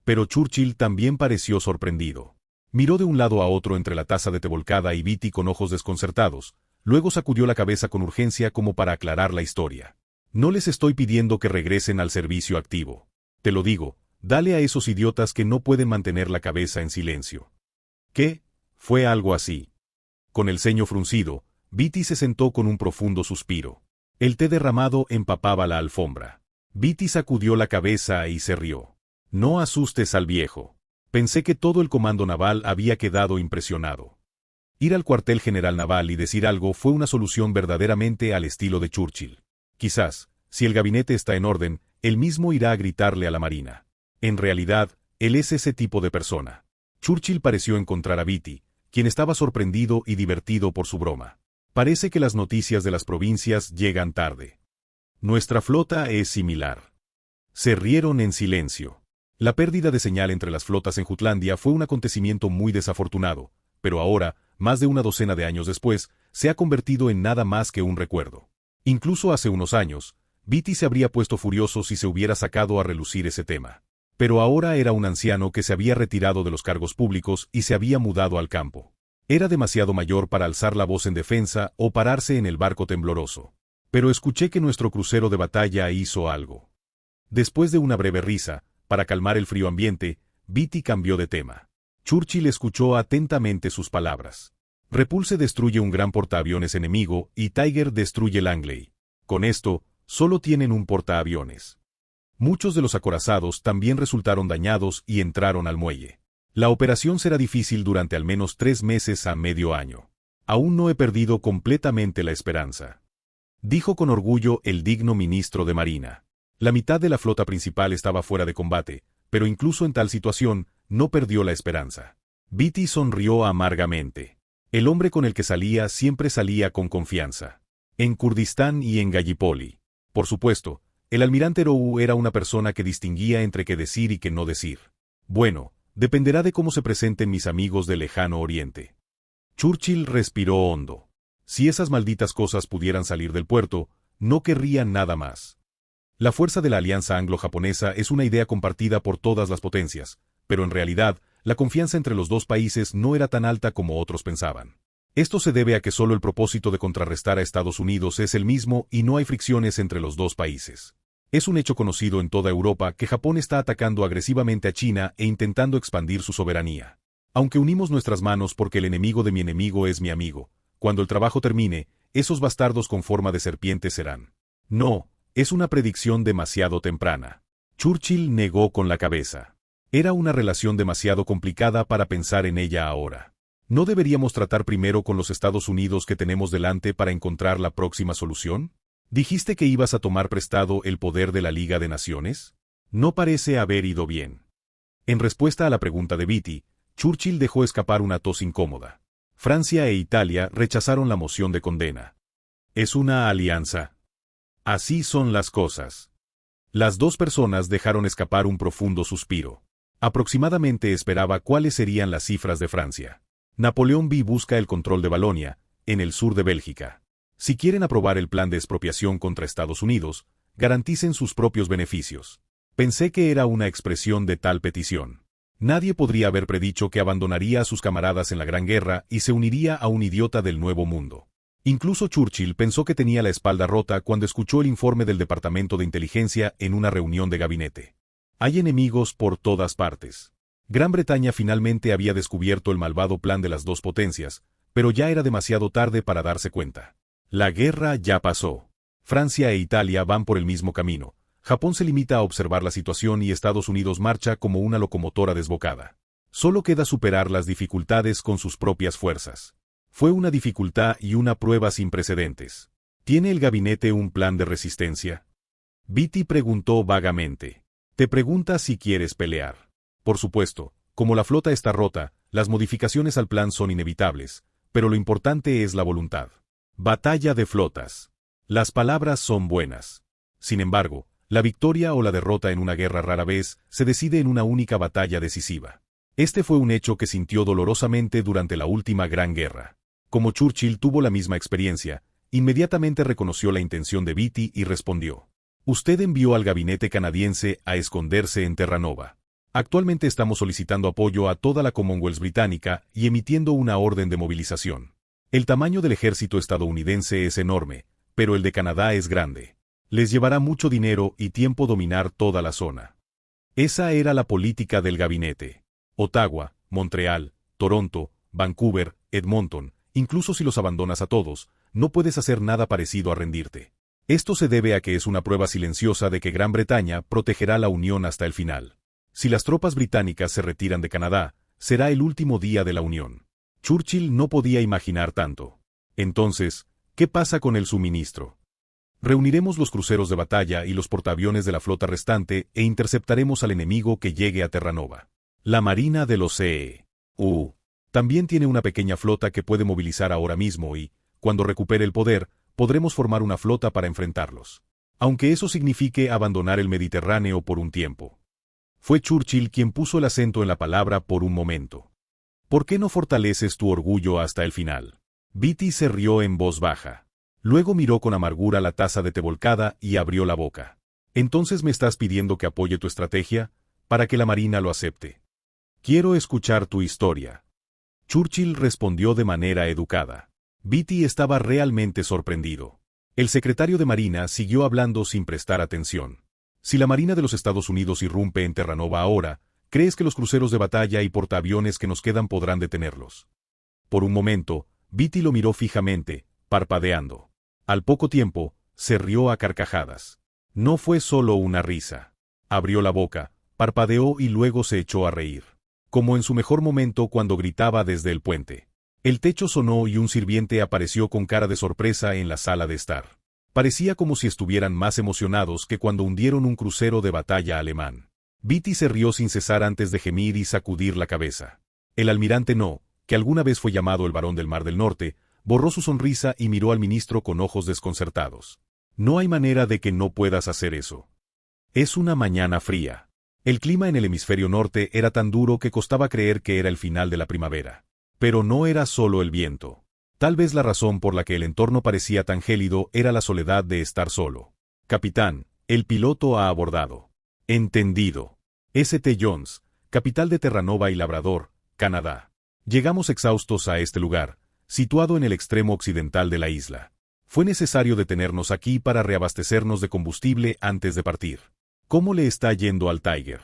Pero Churchill también pareció sorprendido. Miró de un lado a otro entre la taza de té volcada y Beatty con ojos desconcertados, luego sacudió la cabeza con urgencia como para aclarar la historia. No les estoy pidiendo que regresen al servicio activo. Te lo digo, Dale a esos idiotas que no pueden mantener la cabeza en silencio. ¿Qué? Fue algo así. Con el ceño fruncido, Beatty se sentó con un profundo suspiro. El té derramado empapaba la alfombra. Beatty sacudió la cabeza y se rió. No asustes al viejo. Pensé que todo el comando naval había quedado impresionado. Ir al cuartel general naval y decir algo fue una solución verdaderamente al estilo de Churchill. Quizás, si el gabinete está en orden, él mismo irá a gritarle a la Marina. En realidad, él es ese tipo de persona. Churchill pareció encontrar a Beatty, quien estaba sorprendido y divertido por su broma. Parece que las noticias de las provincias llegan tarde. Nuestra flota es similar. Se rieron en silencio. La pérdida de señal entre las flotas en Jutlandia fue un acontecimiento muy desafortunado, pero ahora, más de una docena de años después, se ha convertido en nada más que un recuerdo. Incluso hace unos años, Beatty se habría puesto furioso si se hubiera sacado a relucir ese tema. Pero ahora era un anciano que se había retirado de los cargos públicos y se había mudado al campo. Era demasiado mayor para alzar la voz en defensa o pararse en el barco tembloroso. Pero escuché que nuestro crucero de batalla hizo algo. Después de una breve risa, para calmar el frío ambiente, Beatty cambió de tema. Churchill escuchó atentamente sus palabras. Repulse destruye un gran portaaviones enemigo y Tiger destruye Langley. Con esto, solo tienen un portaaviones. Muchos de los acorazados también resultaron dañados y entraron al muelle. La operación será difícil durante al menos 3 meses a medio año. Aún no he perdido completamente la esperanza. Dijo con orgullo el digno ministro de Marina. La mitad de la flota principal estaba fuera de combate, pero incluso en tal situación, no perdió la esperanza. Beatty sonrió amargamente. El hombre con el que salía siempre salía con confianza. En Kurdistán y en Gallipoli. Por supuesto, el almirante Roux era una persona que distinguía entre qué decir y qué no decir. Bueno, dependerá de cómo se presenten mis amigos del lejano oriente. Churchill respiró hondo. Si esas malditas cosas pudieran salir del puerto, no querrían nada más. La fuerza de la alianza anglo-japonesa es una idea compartida por todas las potencias, pero en realidad, la confianza entre los dos países no era tan alta como otros pensaban. Esto se debe a que solo el propósito de contrarrestar a Estados Unidos es el mismo y no hay fricciones entre los dos países. Es un hecho conocido en toda Europa que Japón está atacando agresivamente a China e intentando expandir su soberanía. Aunque unimos nuestras manos porque el enemigo de mi enemigo es mi amigo, cuando el trabajo termine, esos bastardos con forma de serpiente serán. No, es una predicción demasiado temprana. Churchill negó con la cabeza. Era una relación demasiado complicada para pensar en ella ahora. ¿No deberíamos tratar primero con los Estados Unidos que tenemos delante para encontrar la próxima solución? ¿Dijiste que ibas a tomar prestado el poder de la Liga de Naciones? No parece haber ido bien. En respuesta a la pregunta de Beatty, Churchill dejó escapar una tos incómoda. Francia e Italia rechazaron la moción de condena. ¿Es una alianza? Así son las cosas. Las dos personas dejaron escapar un profundo suspiro. Aproximadamente esperaba cuáles serían las cifras de Francia. Napoleón busca el control de Valonia, en el sur de Bélgica. Si quieren aprobar el plan de expropiación contra Estados Unidos, garanticen sus propios beneficios. Pensé que era una expresión de tal petición. Nadie podría haber predicho que abandonaría a sus camaradas en la Gran Guerra y se uniría a un idiota del Nuevo Mundo. Incluso Churchill pensó que tenía la espalda rota cuando escuchó el informe del Departamento de Inteligencia en una reunión de gabinete. Hay enemigos por todas partes. Gran Bretaña finalmente había descubierto el malvado plan de las dos potencias, pero ya era demasiado tarde para darse cuenta. La guerra ya pasó. Francia e Italia van por el mismo camino. Japón se limita a observar la situación y Estados Unidos marcha como una locomotora desbocada. Solo queda superar las dificultades con sus propias fuerzas. Fue una dificultad y una prueba sin precedentes. ¿Tiene el gabinete un plan de resistencia? Beatty preguntó vagamente. Te pregunta si quieres pelear. Por supuesto, como la flota está rota, las modificaciones al plan son inevitables, pero lo importante es la voluntad. Batalla de flotas. Las palabras son buenas. Sin embargo, la victoria o la derrota en una guerra rara vez se decide en una única batalla decisiva. Este fue un hecho que sintió dolorosamente durante la última Gran Guerra. Como Churchill tuvo la misma experiencia, inmediatamente reconoció la intención de Beatty y respondió. Usted envió al gabinete canadiense a esconderse en Terranova. Actualmente estamos solicitando apoyo a toda la Commonwealth británica y emitiendo una orden de movilización. El tamaño del ejército estadounidense es enorme, pero el de Canadá es grande. Les llevará mucho dinero y tiempo dominar toda la zona. Esa era la política del gabinete. Ottawa, Montreal, Toronto, Vancouver, Edmonton, incluso si los abandonas a todos, no puedes hacer nada parecido a rendirte. Esto se debe a que es una prueba silenciosa de que Gran Bretaña protegerá la Unión hasta el final. Si las tropas británicas se retiran de Canadá, será el último día de la Unión. Churchill no podía imaginar tanto. Entonces, ¿qué pasa con el suministro? Reuniremos los cruceros de batalla y los portaaviones de la flota restante e interceptaremos al enemigo que llegue a Terranova. La Marina de los CEU también tiene una pequeña flota que puede movilizar ahora mismo y, cuando recupere el poder, podremos formar una flota para enfrentarlos. Aunque eso signifique abandonar el Mediterráneo por un tiempo. Fue Churchill quien puso el acento en la palabra por un momento. ¿Por qué no fortaleces tu orgullo hasta el final? Beatty se rió en voz baja. Luego miró con amargura la taza de té volcada y abrió la boca. ¿Entonces me estás pidiendo que apoye tu estrategia, para que la Marina lo acepte? Quiero escuchar tu historia. Churchill respondió de manera educada. Beatty estaba realmente sorprendido. El secretario de Marina siguió hablando sin prestar atención. Si la Marina de los Estados Unidos irrumpe en Terranova ahora, ¿crees que los cruceros de batalla y portaaviones que nos quedan podrán detenerlos? Por un momento, Beatty lo miró fijamente, parpadeando. Al poco tiempo, se rió a carcajadas. No fue solo una risa. Abrió la boca, parpadeó y luego se echó a reír. Como en su mejor momento cuando gritaba desde el puente. El techo sonó y un sirviente apareció con cara de sorpresa en la sala de estar. Parecía como si estuvieran más emocionados que cuando hundieron un crucero de batalla alemán. Beatty se rió sin cesar antes de gemir y sacudir la cabeza. El almirante No, que alguna vez fue llamado el Barón del Mar del Norte, borró su sonrisa y miró al ministro con ojos desconcertados. No hay manera de que no puedas hacer eso. Es una mañana fría. El clima en el hemisferio norte era tan duro que costaba creer que era el final de la primavera. Pero no era solo el viento. Tal vez la razón por la que el entorno parecía tan gélido era la soledad de estar solo. Capitán, el piloto ha abordado. Entendido. St. John's, capital de Terranova y Labrador, Canadá. Llegamos exhaustos a este lugar, situado en el extremo occidental de la isla. Fue necesario detenernos aquí para reabastecernos de combustible antes de partir. ¿Cómo le está yendo al Tiger?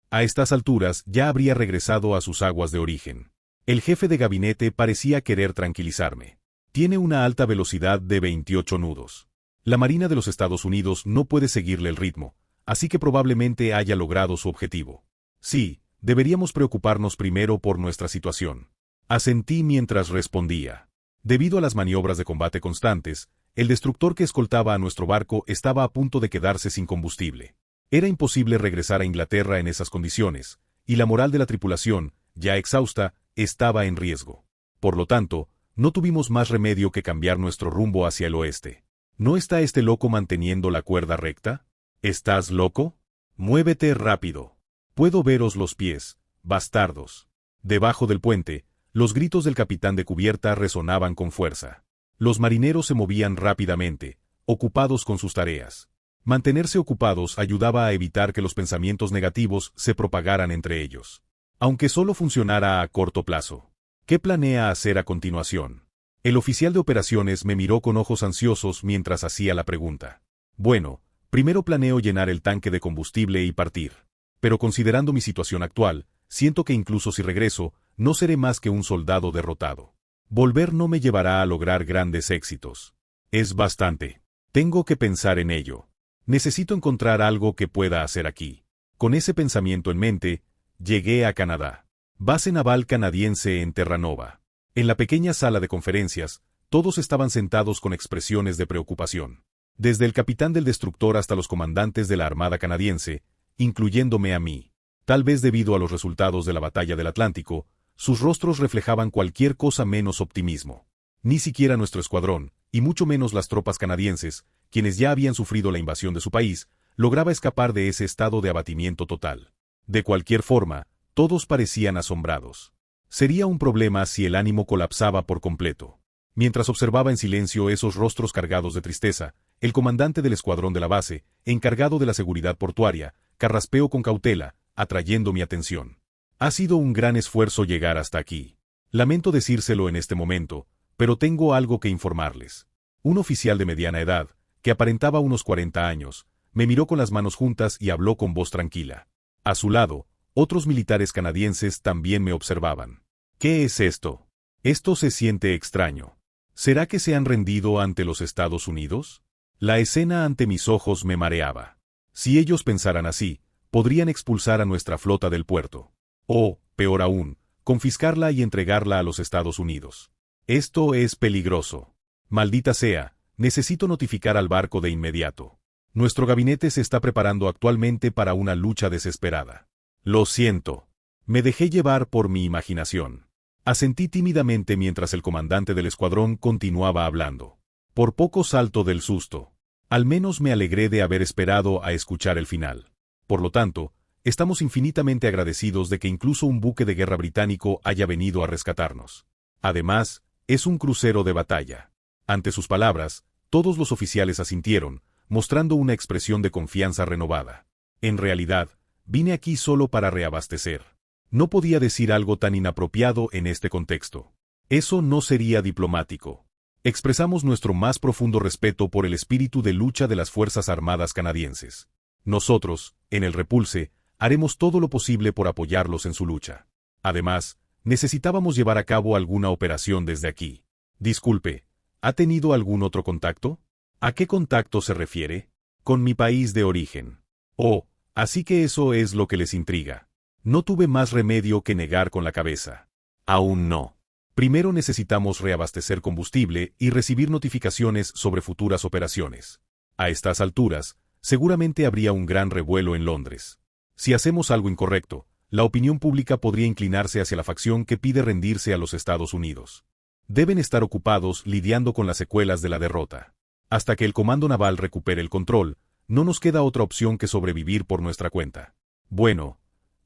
A estas alturas ya habría regresado a sus aguas de origen. El jefe de gabinete parecía querer tranquilizarme. Tiene una alta velocidad de 28 nudos. La Marina de los Estados Unidos no puede seguirle el ritmo, así que probablemente haya logrado su objetivo. Sí, deberíamos preocuparnos primero por nuestra situación. Asentí mientras respondía. Debido a las maniobras de combate constantes, el destructor que escoltaba a nuestro barco estaba a punto de quedarse sin combustible. Era imposible regresar a Inglaterra en esas condiciones, y la moral de la tripulación, ya exhausta, estaba en riesgo. Por lo tanto, no tuvimos más remedio que cambiar nuestro rumbo hacia el oeste. ¿No está este loco manteniendo la cuerda recta? ¿Estás loco? Muévete rápido. Puedo veros los pies, bastardos. Debajo del puente, los gritos del capitán de cubierta resonaban con fuerza. Los marineros se movían rápidamente, ocupados con sus tareas. Mantenerse ocupados ayudaba a evitar que los pensamientos negativos se propagaran entre ellos. Aunque solo funcionara a corto plazo. ¿Qué planea hacer a continuación? El oficial de operaciones me miró con ojos ansiosos mientras hacía la pregunta. Bueno, primero planeo llenar el tanque de combustible y partir. Pero considerando mi situación actual, siento que incluso si regreso, no seré más que un soldado derrotado. Volver no me llevará a lograr grandes éxitos. Es bastante. Tengo que pensar en ello. Necesito encontrar algo que pueda hacer aquí. Con ese pensamiento en mente, llegué a Canadá. Base naval canadiense en Terranova. En la pequeña sala de conferencias, todos estaban sentados con expresiones de preocupación. Desde el capitán del destructor hasta los comandantes de la Armada canadiense, incluyéndome a mí. Tal vez debido a los resultados de la batalla del Atlántico, sus rostros reflejaban cualquier cosa menos optimismo. Ni siquiera nuestro escuadrón, y mucho menos las tropas canadienses, quienes ya habían sufrido la invasión de su país, lograba escapar de ese estado de abatimiento total. De cualquier forma, todos parecían asombrados. Sería un problema si el ánimo colapsaba por completo. Mientras observaba en silencio esos rostros cargados de tristeza, el comandante del escuadrón de la base, encargado de la seguridad portuaria, carraspeó con cautela, atrayendo mi atención. Ha sido un gran esfuerzo llegar hasta aquí. Lamento decírselo en este momento, pero tengo algo que informarles. Un oficial de mediana edad, que aparentaba unos 40 años, me miró con las manos juntas y habló con voz tranquila. A su lado, otros militares canadienses también me observaban. ¿Qué es esto? Esto se siente extraño. ¿Será que se han rendido ante los Estados Unidos? La escena ante mis ojos me mareaba. Si ellos pensaran así, podrían expulsar a nuestra flota del puerto. O, peor aún, confiscarla y entregarla a los Estados Unidos. Esto es peligroso. Maldita sea, necesito notificar al barco de inmediato. Nuestro gabinete se está preparando actualmente para una lucha desesperada. Lo siento. Me dejé llevar por mi imaginación. Asentí tímidamente mientras el comandante del escuadrón continuaba hablando. Por poco salto del susto. Al menos me alegré de haber esperado a escuchar el final. Por lo tanto, estamos infinitamente agradecidos de que incluso un buque de guerra británico haya venido a rescatarnos. Además, es un crucero de batalla. Ante sus palabras, todos los oficiales asintieron, mostrando una expresión de confianza renovada. En realidad, vine aquí solo para reabastecer. No podía decir algo tan inapropiado en este contexto. Eso no sería diplomático. Expresamos nuestro más profundo respeto por el espíritu de lucha de las Fuerzas Armadas canadienses. Nosotros, en el Repulse, haremos todo lo posible por apoyarlos en su lucha. Además, necesitábamos llevar a cabo alguna operación desde aquí. Disculpe, ¿ha tenido algún otro contacto? ¿A qué contacto se refiere? Con mi país de origen. Oh, así que eso es lo que les intriga. No tuve más remedio que negar con la cabeza. Aún no. Primero necesitamos reabastecer combustible y recibir notificaciones sobre futuras operaciones. A estas alturas, seguramente habría un gran revuelo en Londres. Si hacemos algo incorrecto, la opinión pública podría inclinarse hacia la facción que pide rendirse a los Estados Unidos. Deben estar ocupados lidiando con las secuelas de la derrota. Hasta que el Comando Naval recupere el control, no nos queda otra opción que sobrevivir por nuestra cuenta. Bueno,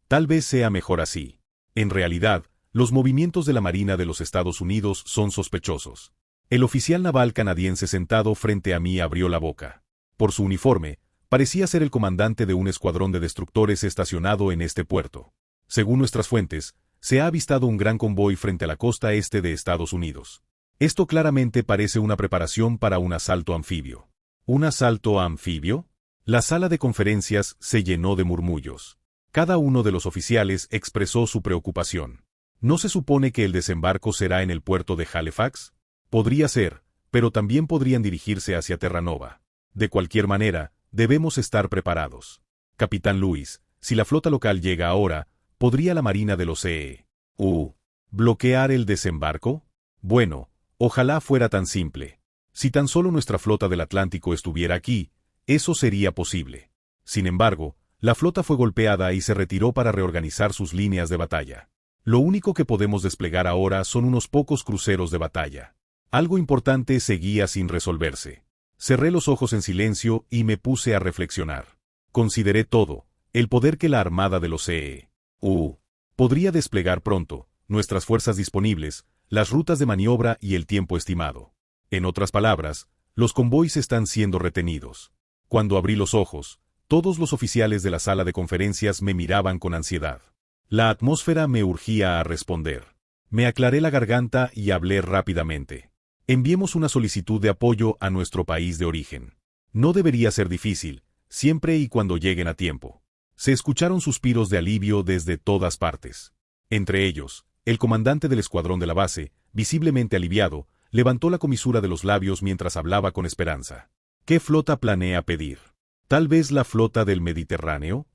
tal vez sea mejor así. En realidad, los movimientos de la Marina de los Estados Unidos son sospechosos. El oficial naval canadiense sentado frente a mí abrió la boca. Por su uniforme, parecía ser el comandante de un escuadrón de destructores estacionado en este puerto. Según nuestras fuentes, se ha avistado un gran convoy frente a la costa este de Estados Unidos. Esto claramente parece una preparación para un asalto anfibio. ¿Un asalto anfibio? La sala de conferencias se llenó de murmullos. Cada uno de los oficiales expresó su preocupación. ¿No se supone que el desembarco será en el puerto de Halifax? Podría ser, pero también podrían dirigirse hacia Terranova. De cualquier manera, debemos estar preparados. Capitán Lewis, si la flota local llega ahora, ¿podría la Marina de los CEU bloquear el desembarco? Bueno, ojalá fuera tan simple. Si tan solo nuestra flota del Atlántico estuviera aquí, eso sería posible. Sin embargo, la flota fue golpeada y se retiró para reorganizar sus líneas de batalla. Lo único que podemos desplegar ahora son unos pocos cruceros de batalla. Algo importante seguía sin resolverse. Cerré los ojos en silencio y me puse a reflexionar. Consideré todo, el poder que la Armada de los CEU podría desplegar pronto, nuestras fuerzas disponibles, las rutas de maniobra y el tiempo estimado. En otras palabras, los convoys están siendo retenidos. Cuando abrí los ojos, todos los oficiales de la sala de conferencias me miraban con ansiedad. La atmósfera me urgía a responder. Me aclaré la garganta y hablé rápidamente. Enviemos una solicitud de apoyo a nuestro país de origen. No debería ser difícil, siempre y cuando lleguen a tiempo. Se escucharon suspiros de alivio desde todas partes. Entre ellos, el comandante del escuadrón de la base, visiblemente aliviado, levantó la comisura de los labios mientras hablaba con esperanza. ¿Qué flota planea pedir? ¿Tal vez la flota del Mediterráneo?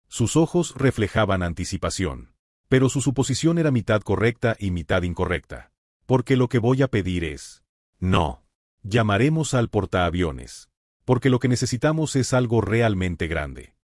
Sus ojos reflejaban anticipación. Pero su suposición era mitad correcta y mitad incorrecta. Porque lo que voy a pedir es... No. Llamaremos al portaaviones. Porque lo que necesitamos es algo realmente grande.